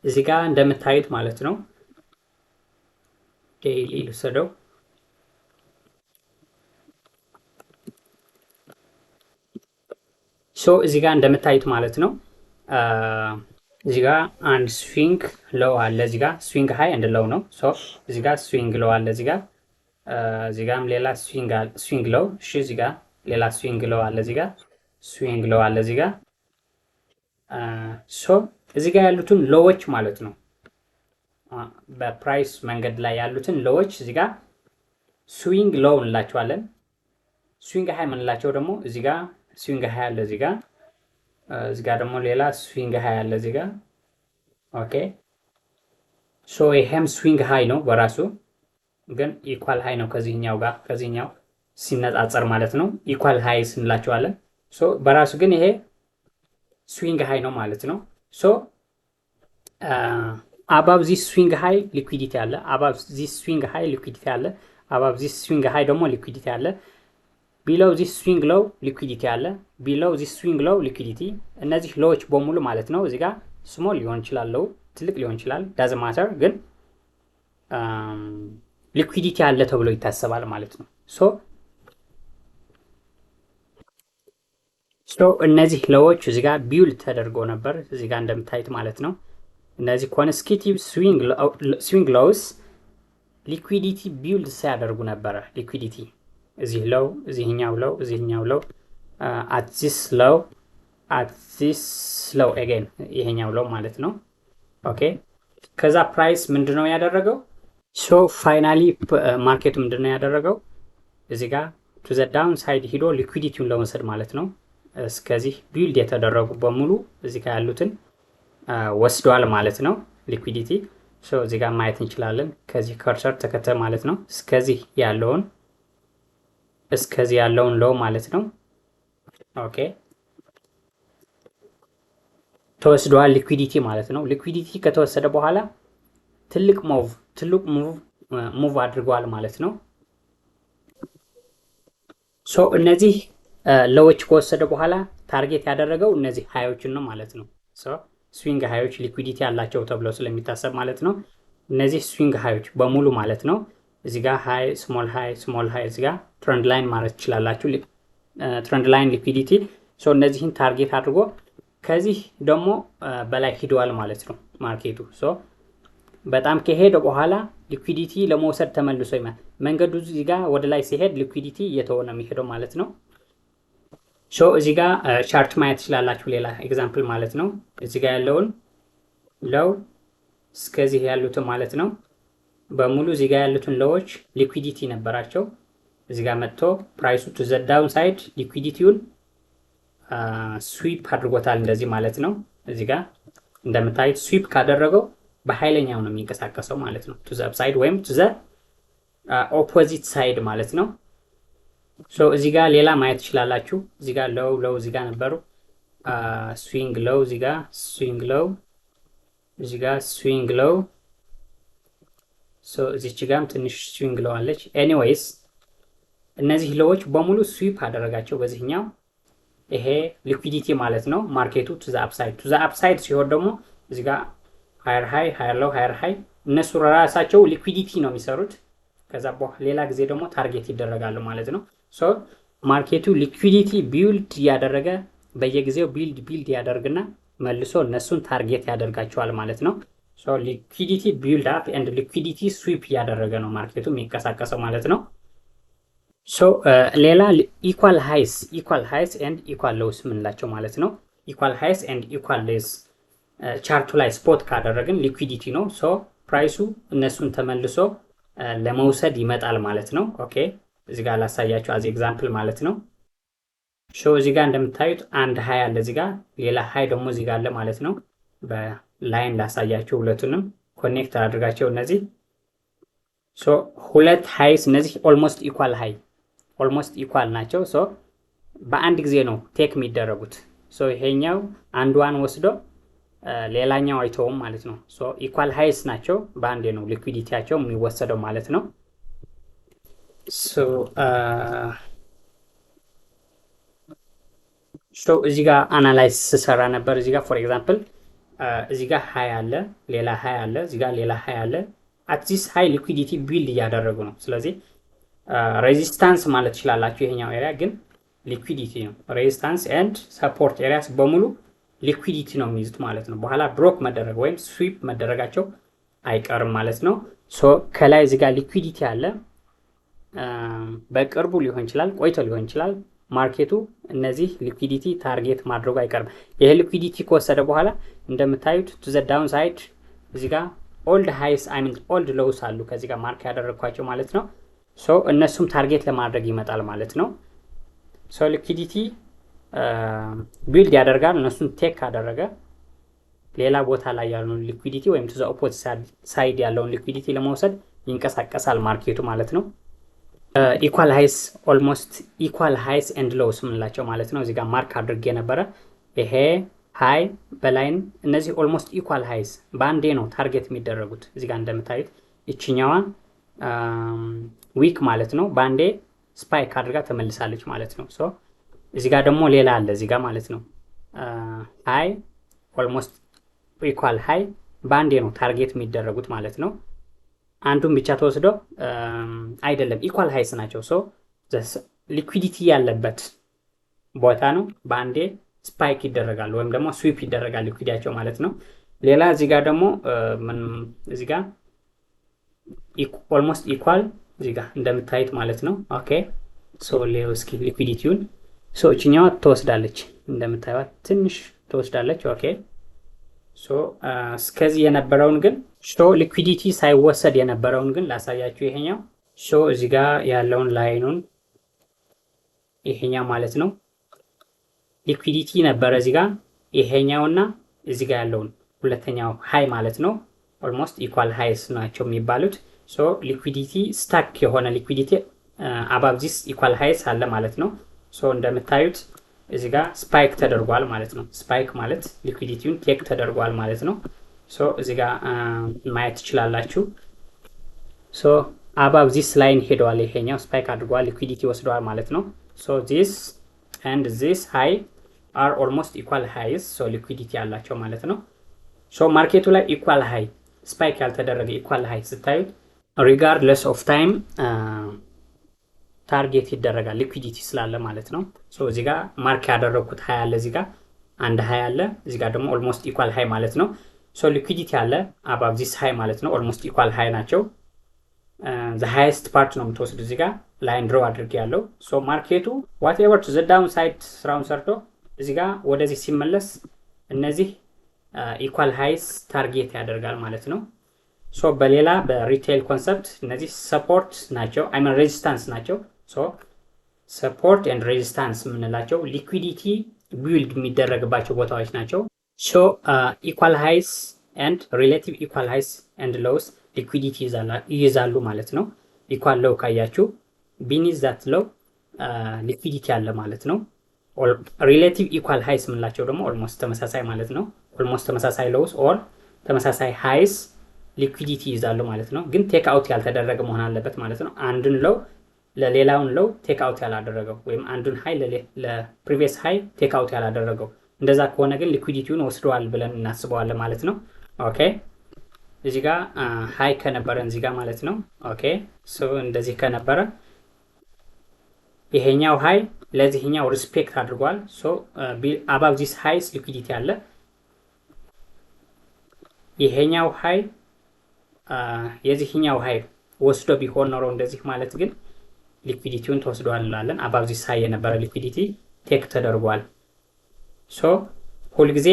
እዚህ ጋር እንደምታዩት ማለት ነው ዴይሊ ልውሰደው። ሶ እዚህ ጋር እንደምታዩት ማለት ነው እዚህ ጋር አንድ ስዊንግ ሎው አለ። እዚህ ጋር ስዊንግ ሃይ እንደ ሎው ነው። ሶ እዚህ ጋር ስዊንግ ሎው አለ። እዚህ ጋርም ሌላ ስዊንግ ሎው። እሺ እዚህ ጋር ሌላ ስዊንግ ሎው አለ። እዚህ ጋር ስዊንግ ሎው አለ። እዚህ ጋር ሶ እዚህ ጋር ያሉትን ሎዎች ማለት ነው። በፕራይስ መንገድ ላይ ያሉትን ሎዎች እዚህ ጋር ስዊንግ ሎው እንላቸዋለን። ስዊንግ ሃይ የምንላቸው ደግሞ እዚህ ጋር ስዊንግ ሃይ አለ። እዚህ ጋር ደግሞ ሌላ ስዊንግ ሃይ አለ። እዚህ ጋር ኦኬ። ሶ ይሄም ስዊንግ ሃይ ነው በራሱ ግን ኢኳል ሃይ ነው ከዚህኛው ሲነጻጸር ማለት ነው። ኢኳል ሃይ ስንላቸዋለን። ሶ በራሱ ግን ይሄ ስዊንግ ሃይ ነው ማለት ነው። ሶ አባብ ዚስ ስዊንግ ሃይ ሊኩዊዲቲ አለ። አባብ ዚስ ስዊንግ ሃይ ሊኩዊዲቲ አለ። አባብ ዚስ ስዊንግ ሃይ ደግሞ ሊኩዊዲቲ አለ። ቢሎው ዚስ ስዊንግ ሎው ሊኩዊዲቲ አለ። ቢሎው ዚስ ስዊንግ ሎው ሊኩዊዲቲ። እነዚህ ሎዎች በሙሉ ማለት ነው እዚህ ጋር ስሞል ሊሆን ይችላል፣ ሎው ትልቅ ሊሆን ይችላል፣ ዳዝ ማተር ግን ሊኩዊዲቲ አለ ተብሎ ይታሰባል ማለት ነው። ሶ እነዚህ ሎዎች እዚህ ጋር ቢውልድ ተደርጎ ነበር እዚህ ጋር እንደምታዩት ማለት ነው። እነዚህ ኮንስኪቲቭ ስዊንግ ሎውስ ሊኩዊዲቲ ቢውልድ ሲያደርጉ ነበረ። ሊኩዊዲቲ እዚህ ሎው፣ እዚህኛው ሎው፣ እዚህኛው ሎው፣ አት ዚስ ሎው አገን ይሄኛው ሎው ማለት ነው። ኦኬ ከዛ ፕራይስ ምንድነው ያደረገው? ሶ ፋይናሊ ማርኬቱ ምንድነው ያደረገው? እዚህ ጋር ቱ ዘ ዳውን ሳይድ ሂዶ ሊኩዊዲቲውን ለመውሰድ ማለት ነው። እስከዚህ ቢልድ የተደረጉ በሙሉ እዚህ ጋር ያሉትን ወስደዋል ማለት ነው ሊኩዊዲቲ። ሶ እዚህ ጋር ማየት እንችላለን። ከዚህ ከርሰር ተከተል ማለት ነው እስከዚህ ያለውን ሎው ማለት ነው። ኦኬ ተወስደዋል ሊኩዊዲቲ ማለት ነው። ሊኩዊዲቲ ከተወሰደ በኋላ ትልቅ ሙቭ አድርገዋል ማለት ነው። ሶ እነዚህ ሎዎች ከወሰደ በኋላ ታርጌት ያደረገው እነዚህ ሃዮችን ነው ማለት ነው። ሶ ስዊንግ ሃዮች ሊኩዊዲቲ ያላቸው ተብለው ስለሚታሰብ ማለት ነው። እነዚህ ስዊንግ ሃዮች በሙሉ ማለት ነው እዚህ ጋር ሃይ ስሞል ሃይ እዚህ ጋር ትሬንድ ላይን ማለት ትችላላችሁ። ትሬንድ ላይን ሊኩዊዲቲ። ሶ እነዚህን ታርጌት አድርጎ ከዚህ ደግሞ በላይ ሂደዋል ማለት ነው ማርኬቱ። ሶ በጣም ከሄደ በኋላ ሊኩዊዲቲ ለመውሰድ ተመልሶ መንገዱ እዚህ ጋር ወደ ላይ ሲሄድ ሊኩዊዲቲ እየተወ ነው የሚሄደው ማለት ነው። ሶ እዚህ ጋር ቻርት ማየት ትችላላችሁ። ሌላ ኤግዛምፕል ማለት ነው እዚህ ጋር ያለውን ሎው እስከዚህ ያሉትን ማለት ነው በሙሉ እዚህ ጋር ያሉትን ሎዎች ሊኩዊዲቲ ነበራቸው። እዚህ ጋር መጥቶ ፕራይሱ ቱ ዘ ዳውን ሳይድ ሊኩዊዲቲውን ስዊፕ አድርጎታል እንደዚህ ማለት ነው። እዚህ ጋር እንደምታዩት ስዊፕ ካደረገው በኃይለኛው ነው የሚንቀሳቀሰው ማለት ነው። ቱ ዘ አፕሳይድ ወይም ቱ ዘ ኦፖዚት ሳይድ ማለት ነው። ሶ እዚህ ጋር ሌላ ማየት ትችላላችሁ። እዚህ ጋር ሎው እዚህ ጋር ነበሩ። ስዊንግ ሎው እዚህ ጋር ስዊንግ ሎው እዚህ ጋር ስዊንግ ሎው። ሶ እዚች ጋርም ትንሽ ስዊንግ ሎው አለች። ኤኒዌይስ እነዚህ ሎዎች በሙሉ ስዊፕ አደረጋቸው በዚህኛው። ይሄ ሊኩዊዲቲ ማለት ነው። ማርኬቱ ቱ ዘ አፕሳይድ ሲሆን ደግሞ እዚህ ጋር ሃየር ሃይ ሃየር ሎው ሃየር ሃይ እነሱ ራሳቸው ሊኩዊዲቲ ነው የሚሰሩት። ከዛ በኋላ ሌላ ጊዜ ደግሞ ታርጌት ይደረጋሉ ማለት ነው። ሶ ማርኬቱ ሊኩዊዲቲ ቢልድ ያደረገ በየጊዜው ቢልድ ያደርግና መልሶ እነሱን ታርጌት ያደርጋቸዋል ማለት ነው። ሶ ሊኩዊዲቲ ቢልድ አፕ ኤንድ ሊኩዊዲቲ ስዊፕ ያደረገ ነው ማርኬቱ የሚንቀሳቀሰው ማለት ነው። ሶ ሌላ ኢኳል ሃይስ ኤንድ ኢኳል ሎውስ ምንላቸው ማለት ነው። ኢኳል ሃይስ ኤንድ ኢኳል ሎውስ ቻርቱ ላይ ስፖት ካደረግን ሊኩዊዲቲ ነው። ሶ ፕራይሱ እነሱን ተመልሶ ለመውሰድ ይመጣል ማለት ነው። ኦኬ እዚህ ጋር ላሳያችሁ አዚ ኤግዛምፕል ማለት ነው። ሾው እዚህ ጋር እንደምታዩት አንድ ሃይ አለ፣ እዚህ ጋር ሌላ ሃይ ደግሞ እዚህ ጋር አለ ማለት ነው። በላይን ላሳያችሁ ሁለቱንም ኮኔክት አድርጋቸው እነዚህ ሶ ሁለት ሃይስ እነዚህ ኦልሞስት ኢኳል ናቸው። ሶ በአንድ ጊዜ ነው ቴክ የሚደረጉት። ሶ ይሄኛው አንዷን ወስዶ ሌላኛው አይተውም ማለት ነው። ሶ ኢኳል ሃይስ ናቸው፣ በአንዴ ነው ሊኩዊዲቲያቸው የሚወሰደው ማለት ነው። ሶ እዚህ ጋር አናላይዝ ስሰራ ነበር። እዚህ ጋር ፎር ኤግዛምፕል እዚህ ጋር ሃይ አለ፣ ሌላ ሃይ አለ፣ እዚህ ጋር ሌላ ሃይ አለ። አት ዚስ ሃይ ሊኩዊዲቲ ቢልድ እያደረጉ ነው። ስለዚህ ሬዚስታንስ ማለት ትችላላችሁ። ይሄኛው ኤሪያ ግን ሊኩዊዲቲ ነው። ሬዚስታንስ ኤንድ ሰፖርት ኤሪያስ በሙሉ ሊኩዊዲቲ ነው የሚይዙት ማለት ነው። በኋላ ብሮክ መደረግ ወይም ስዊፕ መደረጋቸው አይቀርም ማለት ነው። ሶ ከላይ እዚህ ጋር ሊኩዊዲቲ አለ። በቅርቡ ሊሆን ይችላል፣ ቆይቶ ሊሆን ይችላል። ማርኬቱ እነዚህ ሊኩዊዲቲ ታርጌት ማድረጉ አይቀርም። ይሄ ሊኩዊዲቲ ከወሰደ በኋላ እንደምታዩት ቱ ዘ ዳውን ሳይድ እዚህ ጋር ኦልድ ሃይስ ኦልድ ሎውስ አሉ ከዚህ ጋር ማርክ ያደረግኳቸው ማለት ነው። ሶ እነሱም ታርጌት ለማድረግ ይመጣል ማለት ነው። ሶ ሊኩዊዲቲ ቢልድ ያደርጋል። እነሱን ቴክ ካደረገ ሌላ ቦታ ላይ ያለውን ሊኩዊዲቲ ወይም ቱ ዘ ኦፖዚት ሳይድ ያለውን ሊኩዊዲቲ ለመውሰድ ይንቀሳቀሳል ማርኬቱ ማለት ነው። ኢኳል ሃይስ ኦልሞስት ኢኳል ሃይስ ኤንድ ሎውስ ምንላቸው ማለት ነው። እዚህ ጋር ማርክ አድርጌ ነበረ። ይሄ ሃይ በላይን እነዚህ ኦልሞስት ኢኳል ሃይስ በአንዴ ነው ታርጌት የሚደረጉት። እዚህ ጋር እንደምታዩት ይችኛዋ ዊክ ማለት ነው በአንዴ ስፓይክ አድርጋ ተመልሳለች ማለት ነው። ሶ እዚህ ጋር ደግሞ ሌላ አለ እዚህ ጋር ማለት ነው። ሃይ ኦልሞስት ኢኳል ሃይ በአንዴ ነው ታርጌት የሚደረጉት ማለት ነው። አንዱን ብቻ ተወስዶ አይደለም ኢኳል ሃይስ ናቸው። ሶ ሊኩዊዲቲ ያለበት ቦታ ነው በአንዴ ስፓይክ ይደረጋል ወይም ደግሞ ስዊፕ ይደረጋል ሊኩዊዲቲያቸው ማለት ነው። ሌላ እዚህ ጋር ደግሞ እዚህ ጋር ኦልሞስት ኢኳል እዚህ ጋር እንደምታዩት ማለት ነው። ኦኬ ሶ ሌው እስኪ ሊኩዊዲቲውን ሶ እችኛዋ ትወስዳለች እንደምታዩት ትንሽ ትወስዳለች። ኦኬ ሶ እስከዚህ የነበረውን ግን ሶ ሊኩዊዲቲ ሳይወሰድ የነበረውን ግን ላሳያችሁ። ይሄኛው ሶ እዚህ ጋር ያለውን ላይኑን ይሄኛው ማለት ነው ሊኩዊዲቲ ነበረ እዚህ ጋር ይሄኛውና እዚህ ጋር ያለውን ሁለተኛው ሃይ ማለት ነው። ኦልሞስት ኢኳል ሃይስ ናቸው የሚባሉት። ሶ ሊኩዊዲቲ ስታክ የሆነ ሊኩዊዲቲ አባብ ዚስ ኢኳል ሃይስ አለ ማለት ነው። ሶ እንደምታዩት እዚህ ጋር ስፓይክ ተደርጓል ማለት ነው። ስፓይክ ማለት ሊኩዊዲቲውን ቴክ ተደርጓል ማለት ነው። ሶ እዚህ ጋር ማየት ትችላላችሁ። ሶ አባብ ዚስ ላይን ሄደዋል። ይሄኛው ስፓይክ አድርጓል፣ ሊኩዊዲቲ ወስደዋል ማለት ነው። ሶ ዚስ ኤንድ ዚስ ሃይ አር ኦልሞስት ኢኳል ሃይስ ሶ ሊኩዊዲቲ ያላቸው ማለት ነው። ሶ ማርኬቱ ላይ ኢኳል ሃይ ስፓይክ ያልተደረገ ኢኳል ሃይ ስታዩት ሪጋርድለስ ኦፍ ታይም ታርጌት ይደረጋል ሊኩዊዲቲ ስላለ ማለት ነው። ሶ እዚህ ጋር ማርክ ያደረኩት ሃይ አለ፣ እዚህ ጋር አንድ ሃይ አለ፣ እዚህ ጋር ደግሞ ኦልሞስት ኢኳል ሃይ ማለት ነው። ሶ ሊኩዊዲቲ አለ አባብ ዚስ ሃይ ማለት ነው። ኦልሞስት ኢኳል ሃይ ናቸው። ዘ ሃይስት ፓርት ነው የምትወስዱ እዚህ ጋር ላይን ድሮ አድርጌ ያለው። ሶ ማርኬቱ ዋትኤቨር ቱ ዘ ዳውን ሳይድ ስራውን ሰርቶ እዚህ ጋር ወደዚህ ሲመለስ እነዚህ ኢኳል ሃይስ ታርጌት ያደርጋል ማለት ነው። ሶ በሌላ በሪቴል ኮንሰፕት እነዚህ ሰፖርት ናቸው፣ ሬዚስታንስ ናቸው። ሶ ሰፖርት ኤንድ ሬዚስታንስ የምንላቸው ሊኩዊዲቲ ቢልድ የሚደረግባቸው ቦታዎች ናቸው። ሶ ኢኳል ሃይስ ኤንድ ሪሌቲቭ ኢኳል ሃይስ ኤንድ ሎውስ ሊኩዊዲቲ ይይዛሉ ማለት ነው። ኢኳል ሎው ካያችሁ ቢኒዝ ዛት ሎው ሊኩዊዲቲ አለ ማለት ነው። ሪሌቲቭ ኢኳል ሃይስ የምንላቸው ደግሞ ኦልሞስት ተመሳሳይ ማለት ነው። ኦልሞስት ተመሳሳይ ሎውስ ኦር ተመሳሳይ ሃይስ ሊኩዊዲቲ ይይዛሉ ማለት ነው። ግን ቴክ አውት ያልተደረገ መሆን አለበት ማለት ነው። አንዱን ሎው ለሌላውን ሎው ቴክ አውት ያላደረገው ወይም አንዱን ሃይ ለፕሪቪየስ ሃይ ቴክ አውት ያላደረገው፣ እንደዛ ከሆነ ግን ሊኩዊዲቲውን ወስደዋል ብለን እናስበዋለን ማለት ነው። ኦኬ እዚህ ጋር ሃይ ከነበረን እዚህ ጋር ማለት ነው። ኦኬ ሶ እንደዚህ ከነበረ ይሄኛው ሃይ ለዚህኛው ሪስፔክት አድርጓል። ሶ አባብ ዚስ ሃይስ ሊኩዊዲቲ አለ። ይሄኛው ሃይ የዚህኛው ሃይ ወስዶ ቢሆን ኖሮ እንደዚህ ማለት ግን ሊኩዊዲቲውን ተወስዷል እንላለን። አባብ ዚስ ሃይ የነበረ ሊኩዊዲቲ ቴክ ተደርጓል። ሶ ሁልጊዜ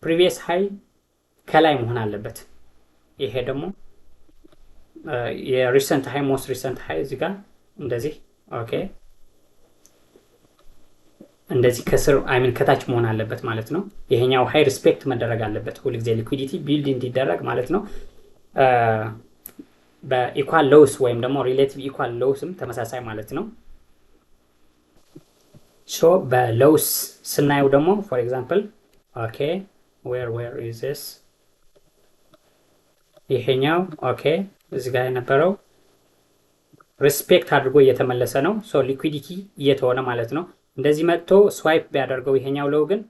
ፕሪቪየስ ሃይ ከላይ መሆን አለበት። ይሄ ደግሞ የሪሰንት ሃይ ሞስት ሪሰንት ሃይ እዚህ ጋር እንደዚህ ኦኬ እንደዚህ ከስር ከታች መሆን አለበት ማለት ነው። ይሄኛው ሃይ ሪስፔክት መደረግ አለበት ሁልጊዜ ሊኩዊዲቲ ቢልድ እንዲደረግ ማለት ነው። በኢኳል ሎውስ ወይም ደግሞ ሪሌቲቭ ኢኳል ሎውስም ተመሳሳይ ማለት ነው። ሶ በሎውስ ስናየው ደግሞ ፎር ኤግዛምፕል ኦኬ ዌር ኢዝ ዚስ ይሄኛው ኦኬ እዚህ ጋር የነበረው ሪስፔክት አድርጎ እየተመለሰ ነው። ሶ ሊኩዊዲቲ እየተሆነ ማለት ነው። እንደዚህ መጥቶ ስዋይፕ ቢያደርገው ይሄኛው ሎው ግን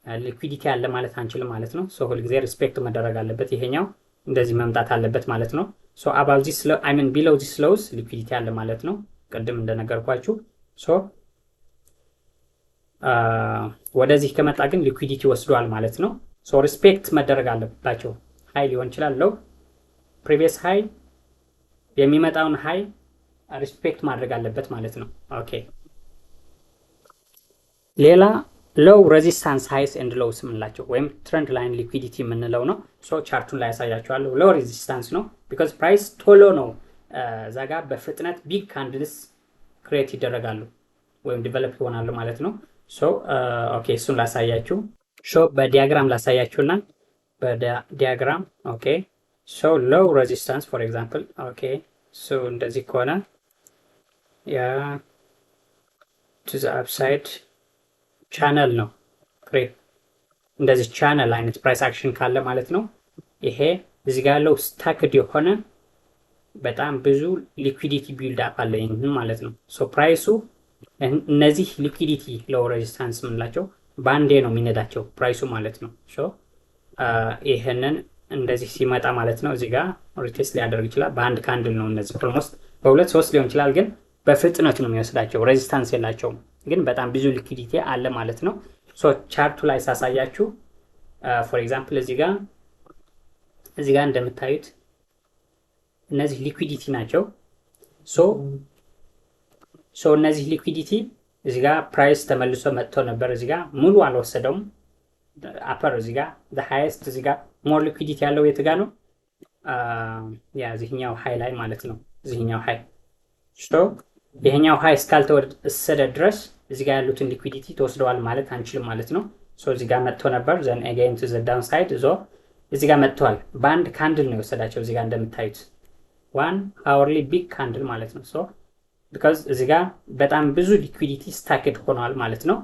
ሊኩዊዲቲ አለ ማለት አንችልም ማለት ነው። ሶ ሁልጊዜ ሪስፔክት መደረግ አለበት። ይሄኛው እንደዚህ መምጣት አለበት ማለት ነው። ሶ አባቭ ዚስ ሎው ቢሎው ዚስ ሎውስ ሊኩዊዲቲ አለ ማለት ነው። ቅድም እንደነገርኳችሁ ሶ ወደዚህ ከመጣ ግን ሊኩዊዲቲ ወስዷል ማለት ነው። ሶ ሪስፔክት መደረግ አለባቸው። ሃይ ሊሆን ይችላል ሎው፣ ፕሪቪየስ ሃይ የሚመጣውን ሃይ ሪስፔክት ማድረግ አለበት ማለት ነው። ኦኬ ሌላ ሎው ሬዚስታንስ ሃይስ ኤንድ ሎውስ የምንላቸው ወይም ትሬንድ ላይን ሊኩዊዲቲ የምንለው ነው። ሶ ቻርቱን ላይ ያሳያቸዋለሁ። ሎው ሬዚስታንስ ነው ቢካዝ ፕራይስ ቶሎ ነው እዛ ጋር በፍጥነት ቢግ ካንድልስ ክሬት ይደረጋሉ ወይም ዲቨሎፕ ይሆናሉ ማለት ነው። ሶ ኦኬ እሱን ላሳያችሁ። ሾ በዲያግራም ላሳያችሁና በዲያግራም ኦኬ ሶ ሎው ሬዚስታንስ ፎር ኤግዛምፕል ኦኬ ሶ እንደዚህ ከሆነ ያ ቱ ዘ አፕሳይድ ቻነል ነው ክሬት እንደዚህ ቻነል አይነት ፕራይስ አክሽን ካለ ማለት ነው። ይሄ እዚህ ጋር ያለው ስታክድ የሆነ በጣም ብዙ ሊኩዊዲቲ ቢልድ አፕ አለ ማለት ነው። ሶ ፕራይሱ እነዚህ ሊኩዊዲቲ ሎው ሬዚስታንስ የምንላቸው በአንዴ ነው የሚነዳቸው ፕራይሱ ማለት ነው። ሶ ይሄንን እንደዚህ ሲመጣ ማለት ነው እዚህ ጋር ሪቴስት ሊያደርግ ይችላል። በአንድ ካንድል ነው እነዚህ ኦልሞስት በሁለት ሶስት ሊሆን ይችላል፣ ግን በፍጥነት ነው የሚወስዳቸው። ሬዚስታንስ የላቸውም፣ ግን በጣም ብዙ ሊኩዊዲቲ አለ ማለት ነው። ሶ ቻርቱ ላይ ሳሳያችሁ ፎር ኤግዛምፕል እዚህ ጋር እንደምታዩት እነዚህ ሊኩዊዲቲ ናቸው። ሶ እነዚህ ሊኩዊዲቲ እዚህ ጋር ፕራይስ ተመልሶ መጥቶ ነበር። እዚህ ጋር ሙሉ አልወሰደውም። አፐር እዚህ ጋር the highest እዚህ ጋር ሞር ሊኩዊዲቲ ያለው የት ጋር ነው? ያ እዚህኛው ሃይ ላይ ማለት ነው። እዚህኛው ሃይ ሶ ይሄኛው ሃይ እስካልተወሰደ ድረስ እዚህ ጋር ያሉትን ሊኩዊዲቲ ተወስደዋል ማለት አንችልም ማለት ነው። ሶ እዚህ ጋር መጥቶ ነበር ዘን again to the downside ዞ እዚህ ጋር መጥቷል። በአንድ ካንድል ነው የወሰዳቸው። እዚህ ጋር እንደምታዩት ዋን hourly ቢግ ካንድል ማለት ነው። ሶ ቢካዝ እዚህ ጋር በጣም ብዙ ሊኩዊዲቲ ስታክድ ሆኗል ማለት ነው።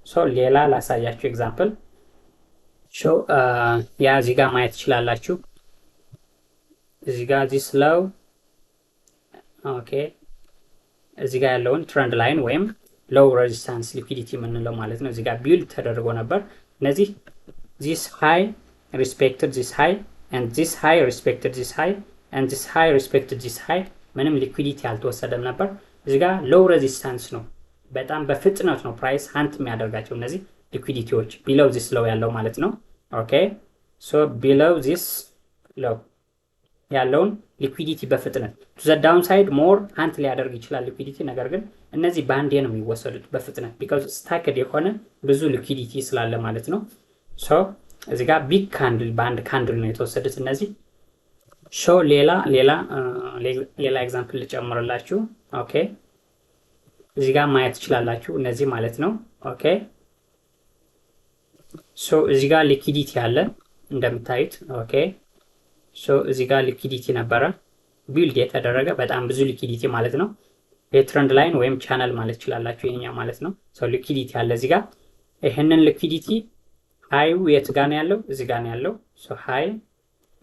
ሶ ሌላ ላሳያችሁ ኤግዛምፕል ሾው ያ እዚህ ጋር ማየት ትችላላችሁ። እዚህ ጋር ዚስ ሎው ኦኬ እዚህ ጋር ያለውን ትሬንድ ላይን ወይም ሎው ሬዚስታንስ ሊኩዊዲቲ የምንለው ማለት ነው። እዚህ ጋር ቢልድ ተደርጎ ነበር። እነዚህ ዚስ ሃይ ሪስፔክትድ ዚስ ሃይ ኤንድ ዚስ ሃይ ሪስፔክትድ ዚስ ሃይ ኤንድ ዚስ ሃይ ሪስፔክትድ ዚስ ሃይ ምንም ሊኩዊዲቲ አልተወሰደም ነበር። እዚህ ጋር ሎው ሬዚስታንስ ነው። በጣም በፍጥነት ነው ፕራይስ ሀንት የሚያደርጋቸው እነዚህ ሊኩዊዲቲዎች ቢለው ዚስ ሎው ያለው ማለት ነው። ኦኬ ሶ ቢለው ዚስ ሎው ያለውን ሊኩዊዲቲ በፍጥነት ቱ ዘ ዳውን ሳይድ ሞር ሀንት ሊያደርግ ይችላል ሊኩዊዲቲ። ነገር ግን እነዚህ በአንዴ ነው የሚወሰዱት በፍጥነት ቢካዝ ስታክድ የሆነ ብዙ ሊኩዊዲቲ ስላለ ማለት ነው። ሶ እዚህ ጋር ቢግ ካንድል በአንድ ካንድል ነው የተወሰዱት እነዚህ። ሾ ሌላ ኤግዛምፕል ልጨምርላችሁ። ኦኬ እዚህ ጋር ማየት ትችላላችሁ እነዚህ ማለት ነው። ኦኬ ሶ እዚህ ጋር ሊኩዊዲቲ አለ እንደምታዩት። ኦኬ ሶ እዚህ ጋር ሊኩዊዲቲ ነበረ ቢልድ የተደረገ በጣም ብዙ ሊኩዊዲቲ ማለት ነው። የትሬንድ ላይን ወይም ቻናል ማለት ትችላላችሁ ይሄኛው ማለት ነው። ሶ ሊኩዊዲቲ አለ እዚህ ጋር። ይሄንን ሊኩዊዲቲ ሃዩ የት ጋር ነው ያለው? እዚህ ጋር ነው ያለው። ሶ ሃይ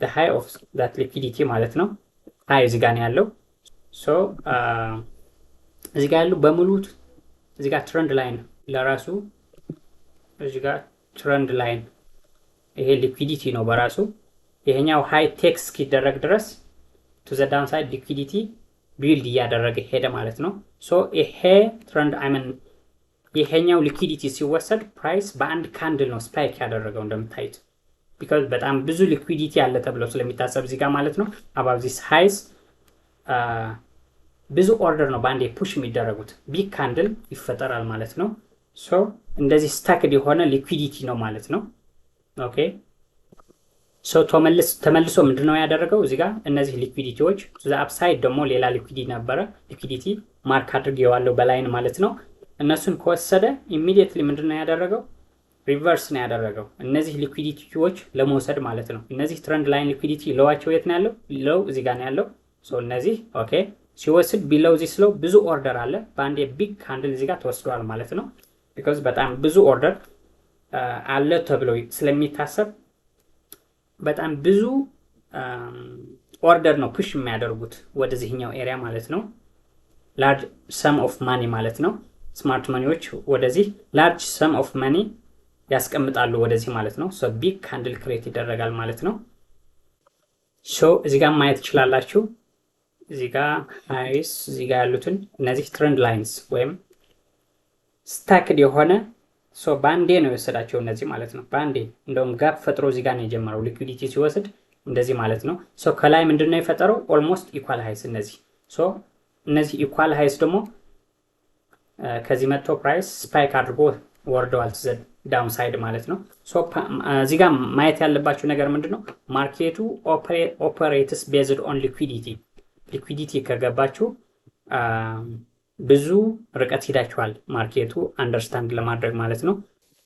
the high of that liquidity ማለት ነው። ሃይ እዚህ ጋር ነው ያለው። ሶ እዚህ ጋር ያለው በሙሉ እዚህ ጋር ትሬንድ ላይን ለራሱ እዚህ ጋር ትሬንድ ላይን ይሄ ሊኩዊዲቲ ነው በራሱ። ይሄኛው ሃይ ቴክስ እስኪደረግ ድረስ to the downside ሊኩዊዲቲ ቢልድ እያደረገ ሄደ ማለት ነው። ሶ ይሄ ትሬንድ ይሄኛው ሊኩዊዲቲ ሲወሰድ ፕራይስ በአንድ ካንድል ነው ስፓይክ ያደረገው እንደምታዩት ቢካዝ በጣም ብዙ ሊኩዊዲቲ አለ ተብሎ ስለሚታሰብ እዚህ ጋር ማለት ነው። above this highs ብዙ ኦርደር ነው በአንዴ ፑሽ የሚደረጉት ቢግ ካንድል ይፈጠራል ማለት ነው። ሶ እንደዚህ ስታክድ የሆነ ሊኩዊዲቲ ነው ማለት ነው። ኦኬ ሶ ተመልሶ ምንድነው ያደረገው እዚህ ጋር እነዚህ ሊኩዊዲቲዎች ቱ ዘ አፕሳይድ ደግሞ ሌላ ሊኩዊዲቲ ማርክ አድርጌዋለሁ በላይን ማለት ነው። እነሱን ከወሰደ ኢሚዲየትሊ ምንድነው ያደረገው ሪቨርስ ነው ያደረገው እነዚህ ሊኩዊዲቲዎች ለመውሰድ ማለት ነው። እነዚህ ትሬንድ ላይን ሊኩዊዲቲ ሎዋቸው የት ነው ያለው? ሎው እዚህ ጋር ነው ያለው። ሶ እነዚህ ኦኬ ሲወስድ ቢለው ዚስ ሎው ብዙ ኦርደር አለ በአንድ ቢግ ካንድል እዚህ ጋር ተወስዷል ማለት ነው። ቢካዝ በጣም ብዙ ኦርደር አለ ተብሎ ስለሚታሰብ በጣም ብዙ ኦርደር ነው ፑሽ የሚያደርጉት ወደዚህኛው ኤሪያ ማለት ነው። ላርጅ ሰም ኦፍ ማኒ ማለት ነው። ስማርት ማኒዎች ወደዚህ ላርጅ ሰም ኦፍ ማኒ ያስቀምጣሉ ወደዚህ ማለት ነው። ሶ ቢግ ካንድል ክሬት ይደረጋል ማለት ነው። ሶ እዚህ ጋር ማየት ትችላላችሁ። እዚህ ጋር ሃይስ እዚህ ጋር ያሉትን እነዚህ ትሬንድ ላይንስ ወይም ስታክድ የሆነ ሶ ባንዴ ነው የወሰዳቸው እነዚህ ማለት ነው። ባንዴ እንደውም ጋፕ ፈጥሮ እዚህ ጋር ነው የጀመረው ሊኩዊዲቲ ሲወስድ እንደዚህ ማለት ነው። ሶ ከላይ ምንድነው የፈጠረው? ኦልሞስት ኢኳል ሃይስ እነዚህ። ሶ እነዚህ ኢኳል ሃይስ ደግሞ ከዚህ መጥቶ ፕራይስ ስፓይክ አድርጎ ወርደዋል ዘ ዳውን ሳይድ ማለት ነው። ሶ እዚህ ጋር ማየት ያለባችሁ ነገር ምንድነው? ማርኬቱ ኦፐሬትስ ቤዝድ ኦን ሊኩዊዲቲ። ሊኩዊዲቲ ከገባችሁ ብዙ ርቀት ሂዳችኋል ማርኬቱ አንደርስታንድ ለማድረግ ማለት ነው።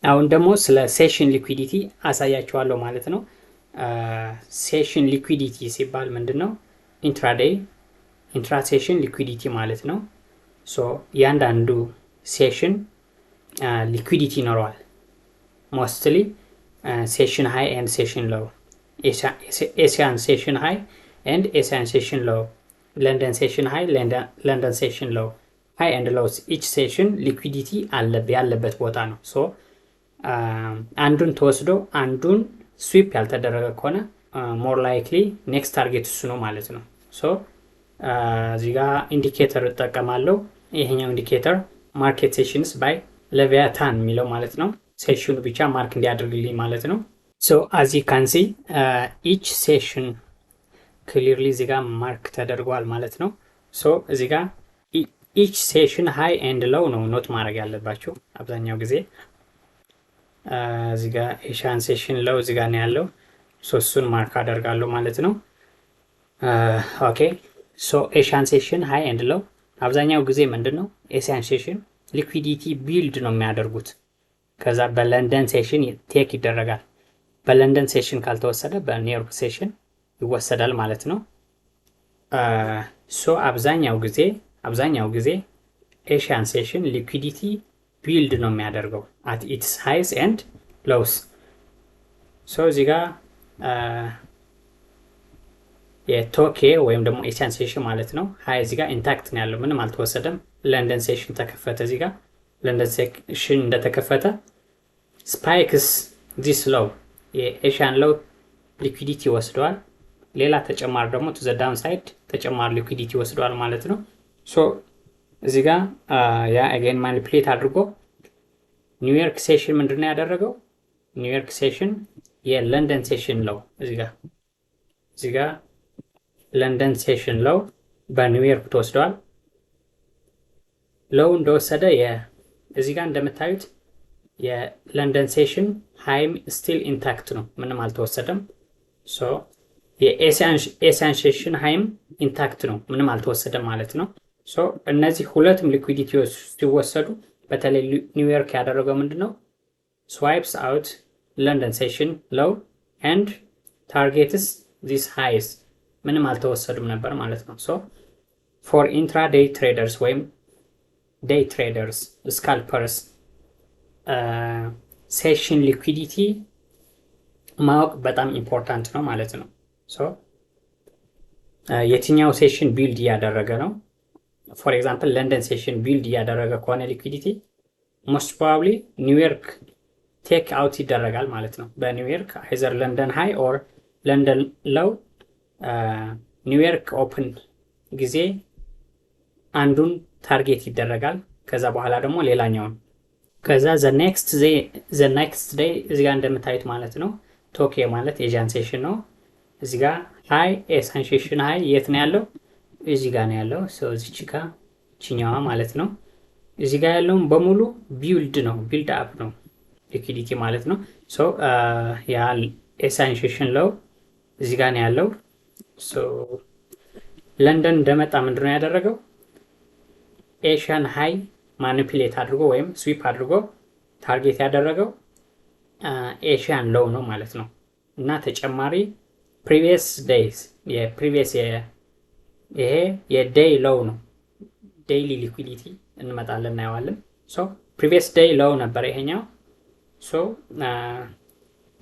አሁን ደግሞ ስለ ሴሽን ሊኩዊዲቲ አሳያችኋለሁ ማለት ነው። ሴሽን ሊኩዊዲቲ ሲባል ምንድነው? ኢንትራዴይ ኢንትራ ሴሽን ሊኩዊዲቲ ማለት ነው። ሶ ያንዳንዱ ሴሽን ሊኩዊዲቲ ይኖረዋል። ሞስትሊ ሴሽን ሃይ ኤንድ ሴሽን ሎው፣ ኤሲያን ሴሽን ሃይ ኤንድ ኤሲያን ሴሽን ሎው፣ ለንደን ሴሽን ሃይ ለንደን ሴሽን ሎው፣ ሃይ ኤንድ ሎውስ ኢች ሴሽን ሊኩዊዲቲ ያለበት ቦታ ነው። ሶ አንዱን ተወስዶ አንዱን ስዊፕ ያልተደረገ ከሆነ ሞር ላይክሊ ኔክስት ታርጌት እሱ ነው ማለት ነው። ሶ እዚህ ጋር ኢንዲኬተር እጠቀማለሁ። ይሄኛው ኢንዲኬተር ማርኬት ሴሽንስ ባይ ሌቪያታን የሚለው ማለት ነው። ሴሽኑ ብቻ ማርክ እንዲያደርግልኝ ማለት ነው። ሶ አዚ ካንሲ ኢች ሴሽን ክሊርሊ እዚህ ጋር ማርክ ተደርጓል ማለት ነው። ሶ እዚህ ጋር ኢች ሴሽን ሃይ ኤንድ ሎው ነው ኖት ማድረግ ያለባቸው አብዛኛው ጊዜ። እዚህ ጋር ኤሻን ሴሽን ሎው እዚህ ጋር ነው ያለው። ሶ እሱን ማርክ አደርጋለሁ ማለት ነው። ኦኬ ሶ ኤሻን ሴሽን ሃይ ኤንድ ሎው አብዛኛው ጊዜ ምንድነው ኤሲያን ሴሽን ሊኩዊዲቲ ቢልድ ነው የሚያደርጉት። ከዛ በለንደን ሴሽን ቴክ ይደረጋል። በለንደን ሴሽን ካልተወሰደ በኒውዮርክ ሴሽን ይወሰዳል ማለት ነው። ሶ አብዛኛው ጊዜ ኤሽያን ሴሽን ሊኩዊዲቲ ቢልድ ነው የሚያደርገው አት ኢትስ ሃይስ ኤንድ ሎውስ። ሶ እዚህ ጋር የቶኬ ወይም ደግሞ ኤሽያን ሴሽን ማለት ነው ሃይ እዚህ ጋር ኢንታክት ነው ያለው፣ ምንም አልተወሰደም። ለንደን ሴሽን ተከፈተ። እዚህ ጋር ለንደን ሴሽን እንደተከፈተ ስፓይክስ ዚስ ሎው የኤሽያን ሎው ሊኩዊዲቲ ወስደዋል። ሌላ ተጨማሪ ደግሞ ቱ ዘ ዳውን ሳይድ ተጨማሪ ሊኩዊዲቲ ወስደዋል ማለት ነው። ሶ እዚህ ጋር ያ አገን ማኒፕሌት አድርጎ ኒውዮርክ ሴሽን ምንድነው ያደረገው? ኒውዮርክ ሴሽን የለንደን ሴሽን ሎው እዚህ ጋር ለንደን ሴሽን ሎው በኒውዮርክ ተወስደዋል። ሎው እንደወሰደ እዚህ ጋር እንደምታዩት የለንደን ሴሽን ሃይም ስቲል ኢንታክት ነው፣ ምንም አልተወሰደም። ሶ የኤሲያን ሴሽን ሃይም ኢንታክት ነው፣ ምንም አልተወሰደም ማለት ነው። ሶ እነዚህ ሁለቱም ሊኩዊዲቲዎች ሲወሰዱ በተለይ ኒውዮርክ ያደረገው ምንድነው? ስዋይፕስ አውት ለንደን ሴሽን ሎው ኤንድ ታርጌትስ ዚስ ሃይስ፣ ምንም አልተወሰዱም ነበር ማለት ነው። ሶ ፎር ኢንትራዴይ ትሬደርስ ወይም ዴይ ትሬደርስ ስካልፐርስ ሴሽን ሊኩዊዲቲ ማወቅ በጣም ኢምፖርታንት ነው ማለት ነው። ሶ የትኛው ሴሽን ቢልድ እያደረገ ነው? ፎር ኤግዛምፕል ለንደን ሴሽን ቢልድ እያደረገ ከሆነ ሊኩዊዲቲ ሞስት ፕሮባብሊ ኒውዮርክ ቴክ አውት ይደረጋል ማለት ነው። በኒውዮርክ አይዘር ለንደን ሃይ ኦር ለንደን ሎው ኒውዮርክ ኦፕን ጊዜ አንዱን ታርጌት ይደረጋል። ከዛ በኋላ ደግሞ ሌላኛውን ከዛ ዘ ኔክስት ዴይ እዚህ ጋር እንደምታዩት ማለት ነው። ቶኬ ማለት ኤዥያን ሴሽን ነው። እዚህ ጋር ሃይ ኤሽያን ሴሽን ሃይ የት ነው ያለው? እዚህ ጋር ነው ያለው። ሶ እዚች ጋር ቺኛዋ ማለት ነው። እዚህ ጋር ያለውን በሙሉ ቢልድ አፕ ነው ሊኩዊዲቲ ማለት ነው። ሶ ያ ኤሽያን ሴሽን ሎው እዚህ ጋር ነው ያለው። ሶ ለንደን እንደመጣ ምንድነው ያደረገው? ኤሽያን ሃይ ማኒፕሌት አድርጎ ወይም ስዊፕ አድርጎ ታርጌት ያደረገው ኤሽያን ሎው ነው ማለት ነው። እና ተጨማሪ ፕሪቪየስ ዴይስ ይሄ የዴይ ሎው ነው። ዴይሊ ሊኩዊዲቲ እንመጣለን እናየዋለን። ሶ ፕሪቪየስ ዴይ ሎው ነበር ይሄኛው። ሶ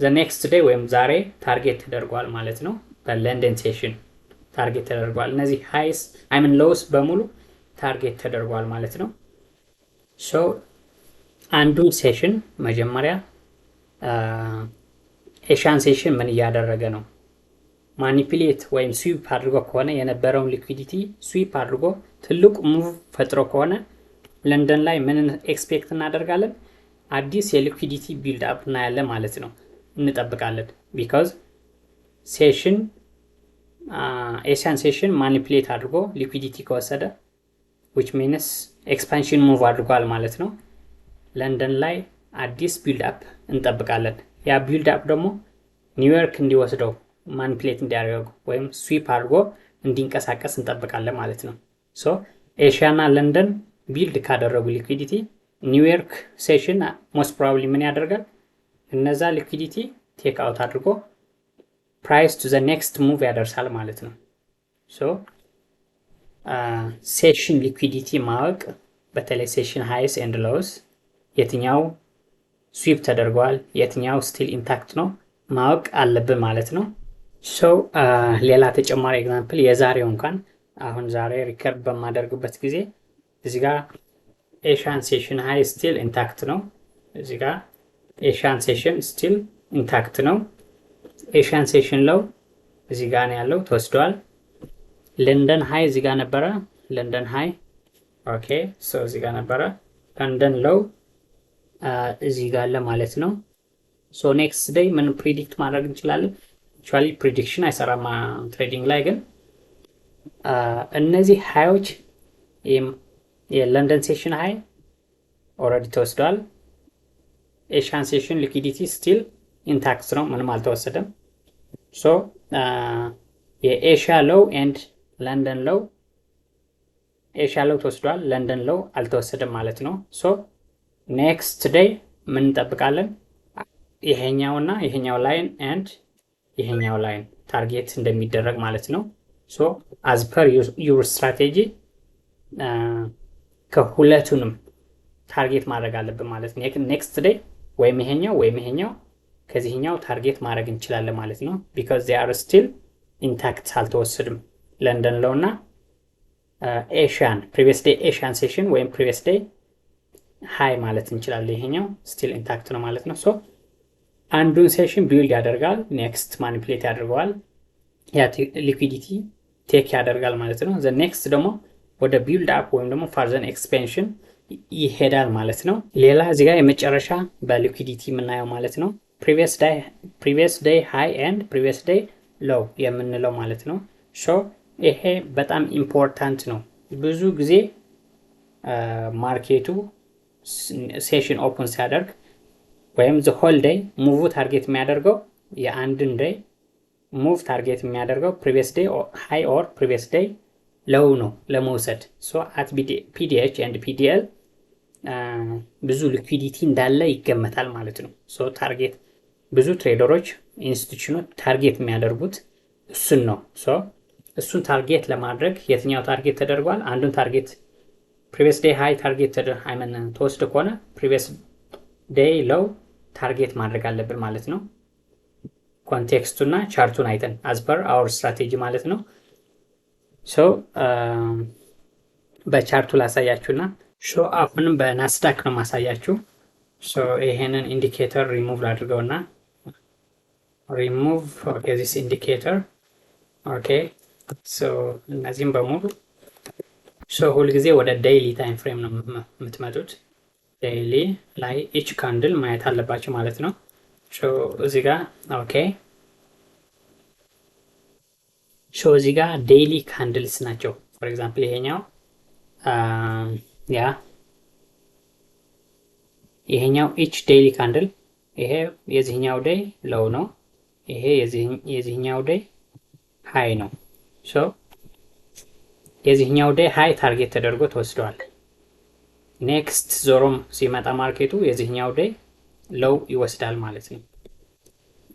ዘ ኔክስት ዴይ ወይም ዛሬ ታርጌት ተደርጓል ማለት ነው። በለንደን ሴሽን ታርጌት ተደርጓል። እነዚህ ሃይስ ሎውስ በሙሉ ታርጌት ተደርጓል ማለት ነው። ሶ አንዱን ሴሽን መጀመሪያ ኤሽያን ሴሽን ምን እያደረገ ነው? ማኒፕሌት ወይም ስዊፕ አድርጎ ከሆነ የነበረውን ሊኩዊዲቲ ስዊፕ አድርጎ ትልቅ ሙቭ ፈጥሮ ከሆነ ለንደን ላይ ምን ኤክስፔክት እናደርጋለን? አዲስ የሊኩዊዲቲ ቢልድ አፕ እናያለን ማለት ነው፣ እንጠብቃለን። ቢካዝ ሴሽን ኤሽያን ሴሽን ማኒፕሌት አድርጎ ሊኩዊዲቲ ከወሰደ which means ኤክስፓንሽን ሙቭ አድርጓል ማለት ነው። ለንደን ላይ አዲስ ቢልድ አፕ እንጠብቃለን። ያ ቢልድ አፕ ደግሞ ኒውዮርክ እንዲወስደው ማኒፕሌት እንዲያደርገው ወይም ስዊፕ አድርጎ እንዲንቀሳቀስ እንጠብቃለን ማለት ነው። ሶ ኤሽያ እና ለንደን ቢልድ ካደረጉ ሊኩዊዲቲ ኒውዮርክ ሴሽን ሞስት ፕሮባብሊ ምን ያደርጋል? እነዛ ሊኩዊዲቲ ቴክ አውት አድርጎ ፕራይስ ቱ ዘ ኔክስት ሙቭ ያደርሳል ማለት ነው። ሶ ሴሽን ሊኩዊዲቲ ማወቅ በተለይ ሴሽን ሃይስ ኤንድ ሎውስ የትኛው ስዊፕ ተደርገዋል፣ የትኛው ስቲል ኢንታክት ነው ማወቅ አለብን ማለት ነው። ሶ ሌላ ተጨማሪ ኤግዛምፕል የዛሬው እንኳን አሁን ዛሬ ሪከርድ በማደርግበት ጊዜ እዚህ ጋር ኤሽያን ሴሽን ሃይ ስቲል ኢንታክት ነው። እዚህ ጋር ኤሽያን ሴሽን ስቲል ኢንታክት ነው። ኤሽያን ሴሽን ሎው እዚህ ጋር ነው ያለው፣ ተወስዷል። ለንደን ሃይ እዚህ ጋር ነበረ። ለንደን ሃይ ኦኬ፣ ሶ እዚህ ጋር ነበረ። ለንደን ሎው እዚህ ጋር አለ ማለት ነው። ሶ ኔክስት ዴይ ምን ፕሪዲክት ማድረግ እንችላለን? አክቹዋሊ ፕሪዲክሽን አይሰራም ትሬዲንግ ላይ ግን እነዚህ ሃዮች የለንደን ሴሽን ሃይ ኦልሬዲ ተወስዷል። ኤሽያን ሴሽን ሊኩዊዲቲ ስቲል ኢንታክት ነው፣ ምንም አልተወሰደም። ሶ የኤሽያ ሎው ኤንድ ለንደን ሎው፣ ኤሽያ ሎው ተወስዷል፣ ለንደን ሎው አልተወሰደም ማለት ነው። ሶ ኔክስት ዴይ ምን እንጠብቃለን? ይሄኛውና ይሄኛው ላይን ኤንድ ይሄኛው ላይን ታርጌት እንደሚደረግ ማለት ነው። ሶ አዝ ፐር ዩር ስትራቴጂ ከሁለቱንም ታርጌት ማድረግ አለብን ማለት ነው። ኔክስት ዴይ ወይም ይሄኛው ከዚህኛው ታርጌት ማድረግ እንችላለን ማለት ነው። ቢካዝ ዜ አር ስቲል ኢንታክት አልተወሰድም። ለንደን ሎው እና ኤሽያን ፕሪቪየስ ዴይ ኤሽያን ሴሽን ወይም ፕሪቪየስ ዴይ ሃይ ማለት እንችላለን። ይሄኛው ስቲል ኢንታክት ነው ማለት ነው። ሶ አንዱን ሴሽን ቢልድ ያደርጋል፣ ኔክስት ማኒፕሌት ያደርገዋል፣ ያ ሊኩዊዲቲ ቴክ ያደርጋል ማለት ነው። ዘ ኔክስት ደግሞ ወደ ቢልድ አፕ ወይም ደግሞ ፋርዘን ኤክስፔንሽን ይሄዳል ማለት ነው። ሌላ እዚህ ጋር የመጨረሻ በሊኩዊዲቲ የምናየው ማለት ነው ፕሪቪየስ ዴይ ሃይ ኤንድ ፕሪቪየስ ዴይ ሎው የምንለው ማለት ነው። ሶ ይሄ በጣም ኢምፖርታንት ነው። ብዙ ጊዜ ማርኬቱ ሴሽን ኦፕን ሲያደርግ ወይም ዘ ሆል ዴይ ሙቭ ታርጌት የሚያደርገው የአንድን ዴይ ሙቭ ታርጌት የሚያደርገው ፕሪቪየስ ዴይ ሃይ ኦር ፕሪቪየስ ዴይ ሎው ነው ለመውሰድ። ሶ አት ፒዲኤች ኤንድ ፒዲኤል ብዙ ሊኩዊዲቲ እንዳለ ይገመታል ማለት ነው። ሶ ታርጌት ብዙ ትሬደሮች ኢንስቲትዩሽኖች ታርጌት የሚያደርጉት እሱን ነው። ሶ እሱን ታርጌት ለማድረግ የትኛው ታርጌት ተደርጓል? አንዱን ታርጌት ፕሪቪየስ ዴይ ሃይ ታርጌት ተወስድ ከሆነ ፕሪቪየስ ዴይ ሎው ታርጌት ማድረግ አለብን ማለት ነው። ኮንቴክስቱና ቻርቱን አይተን አዝ ፐር አወር ስትራቴጂ ማለት ነው። ሶ በቻርቱ ላሳያችሁና ሾ አሁንም በናስዳክ ነው ማሳያችሁ። ሶ ይሄንን ኢንዲኬተር ሪሙቭ ላድርገውና ሪሙቭ ኦኬ ዚስ ኢንዲኬተር ኦኬ። ሶ እነዚህም በሙሉ ሶ ሁልጊዜ ወደ ዴይሊ ታይም ፍሬም ነው የምትመጡት። ዴይሊ ላይ ኢች ካንድል ማየት አለባችሁ ማለት ነው። ሶ እዚህ ጋር ኦኬ ሶ እዚህ ጋር ዴይሊ ካንድልስ ናቸው። ፎር ኤግዛምፕል ይሄኛው ይሄኛው ኢች ዴይሊ ካንድል ይሄ የዚህኛው ዴይ ሎው ነው፣ ይሄ የዚህኛው ዴይ ሃይ ነው። ሶ የዚህኛው ዴይ ሃይ ታርጌት ተደርጎ ተወስዷል። ኔክስት ዞሮም ሲመጣ ማርኬቱ የዚህኛው ዴይ ሎው ይወስዳል ማለት ነው።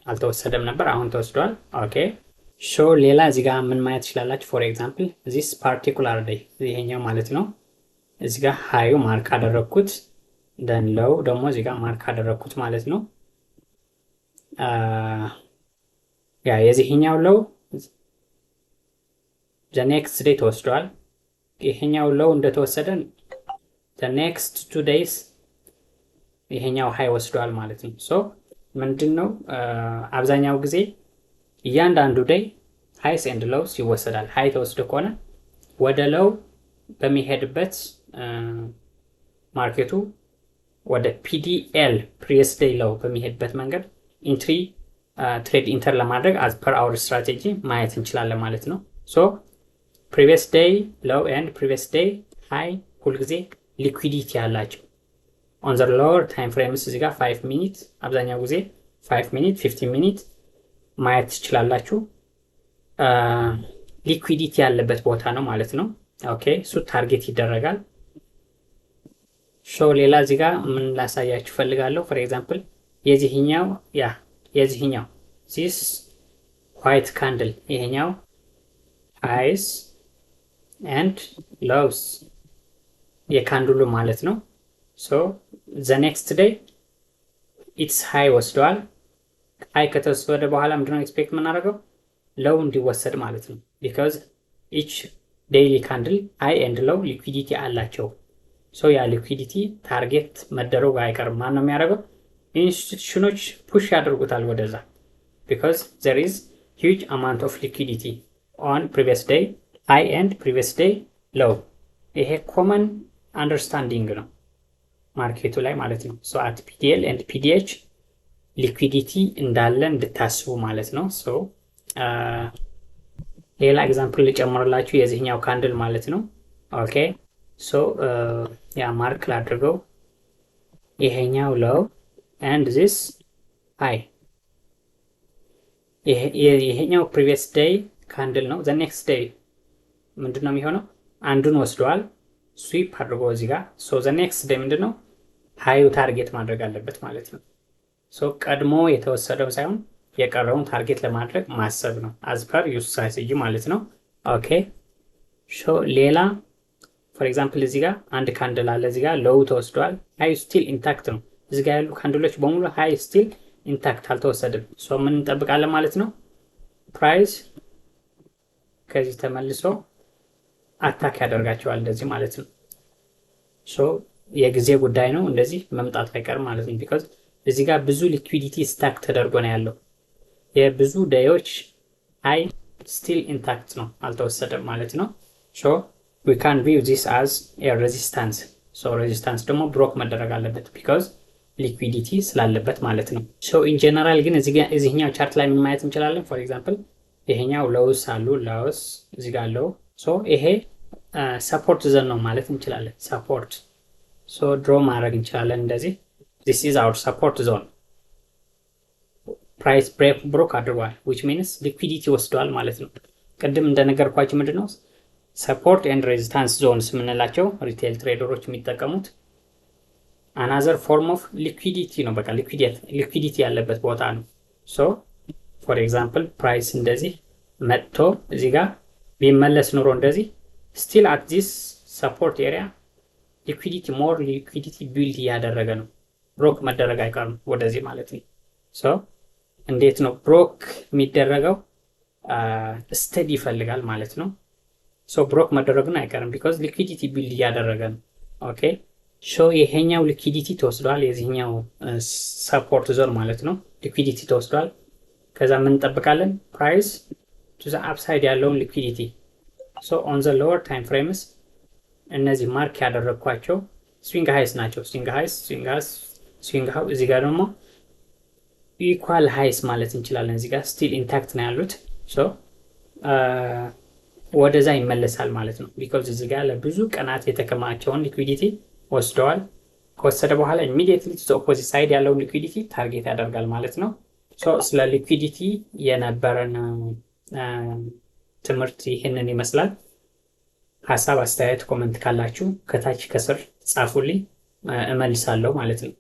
አልተወሰደም ነበር፣ አሁን ተወስዷል። ኦኬ ሶ ሌላ እዚህ ጋር ምን ማየት ትችላላችሁ? ፎር ኤግዛምፕል ዚስ ፓርቲኩላር ዴይ ይሄኛው ማለት ነው። እዚህ ጋር ሃዩ ማርክ አደረግኩት፣ ደን ሎው ደግሞ እዚህ ጋር ማርክ አደረግኩት ማለት ነው። ያ የዚህኛው ሎው ዘ ኔክስት ዴይ ተወስዷል። ይሄኛው ሎው እንደተወሰደ ዘ ኔክስት 2 days ይሄኛው ሃይ ወስዷል ማለት ነው። ሶ ምንድነው አብዛኛው ጊዜ እያንዳንዱ ዴይ ሃይስ ኤንድ ሎውስ ይወሰዳል። ሃይ ተወስዶ ከሆነ ወደ ሎው በሚሄድበት ማርኬቱ ወደ ፒዲኤል ፕሪቪየስ ዴይ ሎው በሚሄድበት መንገድ ኢንትሪ ትሬድ ኢንተር ለማድረግ አዝ ፐር አወር ስትራቴጂ ማየት እንችላለን ማለት ነው። ሶ ፕሪቪየስ ዴይ ሎው ኤንድ ፕሪቪየስ ዴይ ሃይ ሁልጊዜ ሊኩዊዲቲ ያላቸው ኦን ዘ ሎወር ታይም ፍሬምስ እዚህ ጋር 5 ሚኒት አብዛኛው ጊዜ 5 ሚኒት 15 ሚኒት ማየት ትችላላችሁ። ሊኩዊዲቲ ያለበት ቦታ ነው ማለት ነው። ኦኬ እሱ ታርጌት ይደረጋል። ሾው ሌላ እዚህ ጋር ምን ላሳያችሁ ፈልጋለሁ። ፎር ኤግዛምፕል የዚህኛው ዚስ ዋይት ካንድል ይሄኛው ሃይስ ኤንድ ሎውስ የካንድሉ ማለት ነው። ሶ ዘ ኔክስት ዴይ ኢትስ ሃይ ወስደዋል። ሃይ ከተወሰደ በኋላ ምንድነው ኤክስፔክት የምናደርገው? ሎው እንዲወሰድ ማለት ነው። ቢካዝ ኢች ዴይሊ ካንድል ሃይ ኤንድ ሎው ሊኩዊዲቲ አላቸው። ሶ ያ ሊኩዊዲቲ ታርጌት መደረጉ አይቀርም። ማን ነው የሚያደርገው? ኢንስቲትዩሽኖች ፑሽ ያደርጉታል ወደዛ። ቢካዝ ዘር ኢዝ ሂውጅ አማውንት ኦፍ ሊኩዊዲቲ ኦን ፕሪቪየስ ዴይ ሃይ ኤንድ ፕሪቪየስ ዴይ ሎው። ይሄ ኮመን አንደርስታንዲንግ ነው ማርኬቱ ላይ ማለት ነው። ሶ አት ፒዲኤል ኤንድ ፒዲኤች ሊኩዊዲቲ እንዳለ እንድታስቡ ማለት ነው። ሶ ሌላ ኤግዛምፕል ልጨምርላችሁ የዚህኛው ካንድል ማለት ነው። ኦኬ ሶ ያ ማርክ ላድርገው። ይሄኛው ሎው ኤንድ ዚስ ሃይ። ይሄኛው ፕሪቪየስ ዴይ ካንድል ነው። ዘ ኔክስት ዴይ ምንድን ነው የሚሆነው? አንዱን ወስደዋል ስዊፕ አድርጎ እዚህ ጋር። ሶ ዘ ኔክስት ዴይ ምንድን ነው? ሃዩ ታርጌት ማድረግ አለበት ማለት ነው። ሶ ቀድሞ የተወሰደው ሳይሆን የቀረውን ታርጌት ለማድረግ ማሰብ ነው። አዝ ፐር ዩስ ስትራቴጂ ማለት ነው። ኦኬ ሾ ሌላ ፎር ኤግዛምፕል እዚህ ጋር አንድ ካንድል አለ። እዚህ ጋር ሎው ተወስዷል። ሃይ ስቲል ኢንታክት ነው። እዚህ ጋር ያሉ ካንድሎች በሙሉ ሃይ ስቲል ኢንታክት አልተወሰደም። ሶ ምን እንጠብቃለን ማለት ነው? ፕራይስ ከዚህ ተመልሶ አታክ ያደርጋቸዋል እንደዚህ ማለት ነው። ሶ የጊዜ ጉዳይ ነው። እንደዚህ መምጣት አይቀርም ማለት ነው። ቢካዝ እዚህ ጋር ብዙ ሊኩዊዲቲ ስታክ ተደርጎ ነው ያለው። የብዙ ዴዮች ሃይ ስቲል ኢንታክት ነው አልተወሰደም ማለት ነው። ሶ we can view this as a resistance. so resistance ደግሞ ብሮክ መደረግ አለበት ቢካዝ ሊኩዊዲቲ ስላለበት ማለት ነው። ሶ ኢን ጀነራል ግን እዚህኛው ቻርት ላይ ምን ማየት እንችላለን? ፎር ኤግዛምፕል ይሄኛው ሎውስ አሉ ሎውስ እዚህ ጋር አለው። ሶ ይሄ ሰፖርት ዘን ነው ማለት እንችላለን። ሰፖርት ሶ ድሮ ማድረግ እንችላለን እንደዚህ this is our support zone ፕራይስ ብሮክ አድርጓል which means ሊኩዊዲቲ ወስደዋል ማለት ነው። ቅድም እንደነገርኳችሁ ምንድነው ሰፖርት ኤንድ ሬዚስታንስ ዞንስ የምንላቸው ሪቴል ትሬደሮች የሚጠቀሙት አናዘር ፎርም ኦፍ ሊኩዊዲቲ ነው። በቃ ሊኩዊዲቲ ያለበት ቦታ ነው። ሶ ፎር ኤግዛምፕል ፕራይስ እንደዚህ መጥቶ እዚህ ጋር ቢመለስ ኑሮ እንደዚህ ስቲል አት ዚስ ሰፖርት ኤሪያ ሊኩዊዲቲ ሞር ሊኩዊዲቲ ቢልድ እያደረገ ነው። ብሮክ መደረግ አይቀርም ወደዚህ ማለት ነው። ሶ እንዴት ነው ብሮክ የሚደረገው? ስተዲ ይፈልጋል ማለት ነው። ሶ ብሮክ መደረጉን አይቀርም ቢካዝ ሊኩዊዲቲ ቢልድ እያደረገ ነው። ኦኬ ሾ ይሄኛው ሊኩዊዲቲ ተወስዷል። የዚህኛው ሰፖርት ዞን ማለት ነው ሊኩዊዲቲ ተወስዷል። ከዛ ምን እንጠብቃለን? ፕራይስ ቱ ዘ አፕሳይድ ያለውን ሊኩዊዲቲ። ሶ ኦን ዘ ሎወር ታይም ፍሬምስ እነዚህ ማርክ ያደረግኳቸው ስዊንግ ሃይስ ናቸው። ስዊንግ ሃው እዚህ ጋር ደግሞ ኢኳል ሃይስ ማለት እንችላለን። እዚህ ጋር ስቲል ኢንታክት ነው ያሉት። ሶ ወደዛ ይመለሳል ማለት ነው ቢካዝ እዚህ ጋር ለብዙ ቀናት የተከማቸውን ሊኩዊዲቲ ወስደዋል። ከወሰደ በኋላ ኢሚዲየትሊ ቱ ዘ ኦፖዚት ሳይድ ያለውን ሊኩዊዲቲ ታርጌት ያደርጋል ማለት ነው። ሶ ስለ ሊኩዊዲቲ የነበረን ትምህርት ይህንን ይመስላል። ሀሳብ አስተያየት ኮመንት ካላችሁ ከታች ከስር ጻፉልኝ፣ እመልሳለሁ ማለት ነው።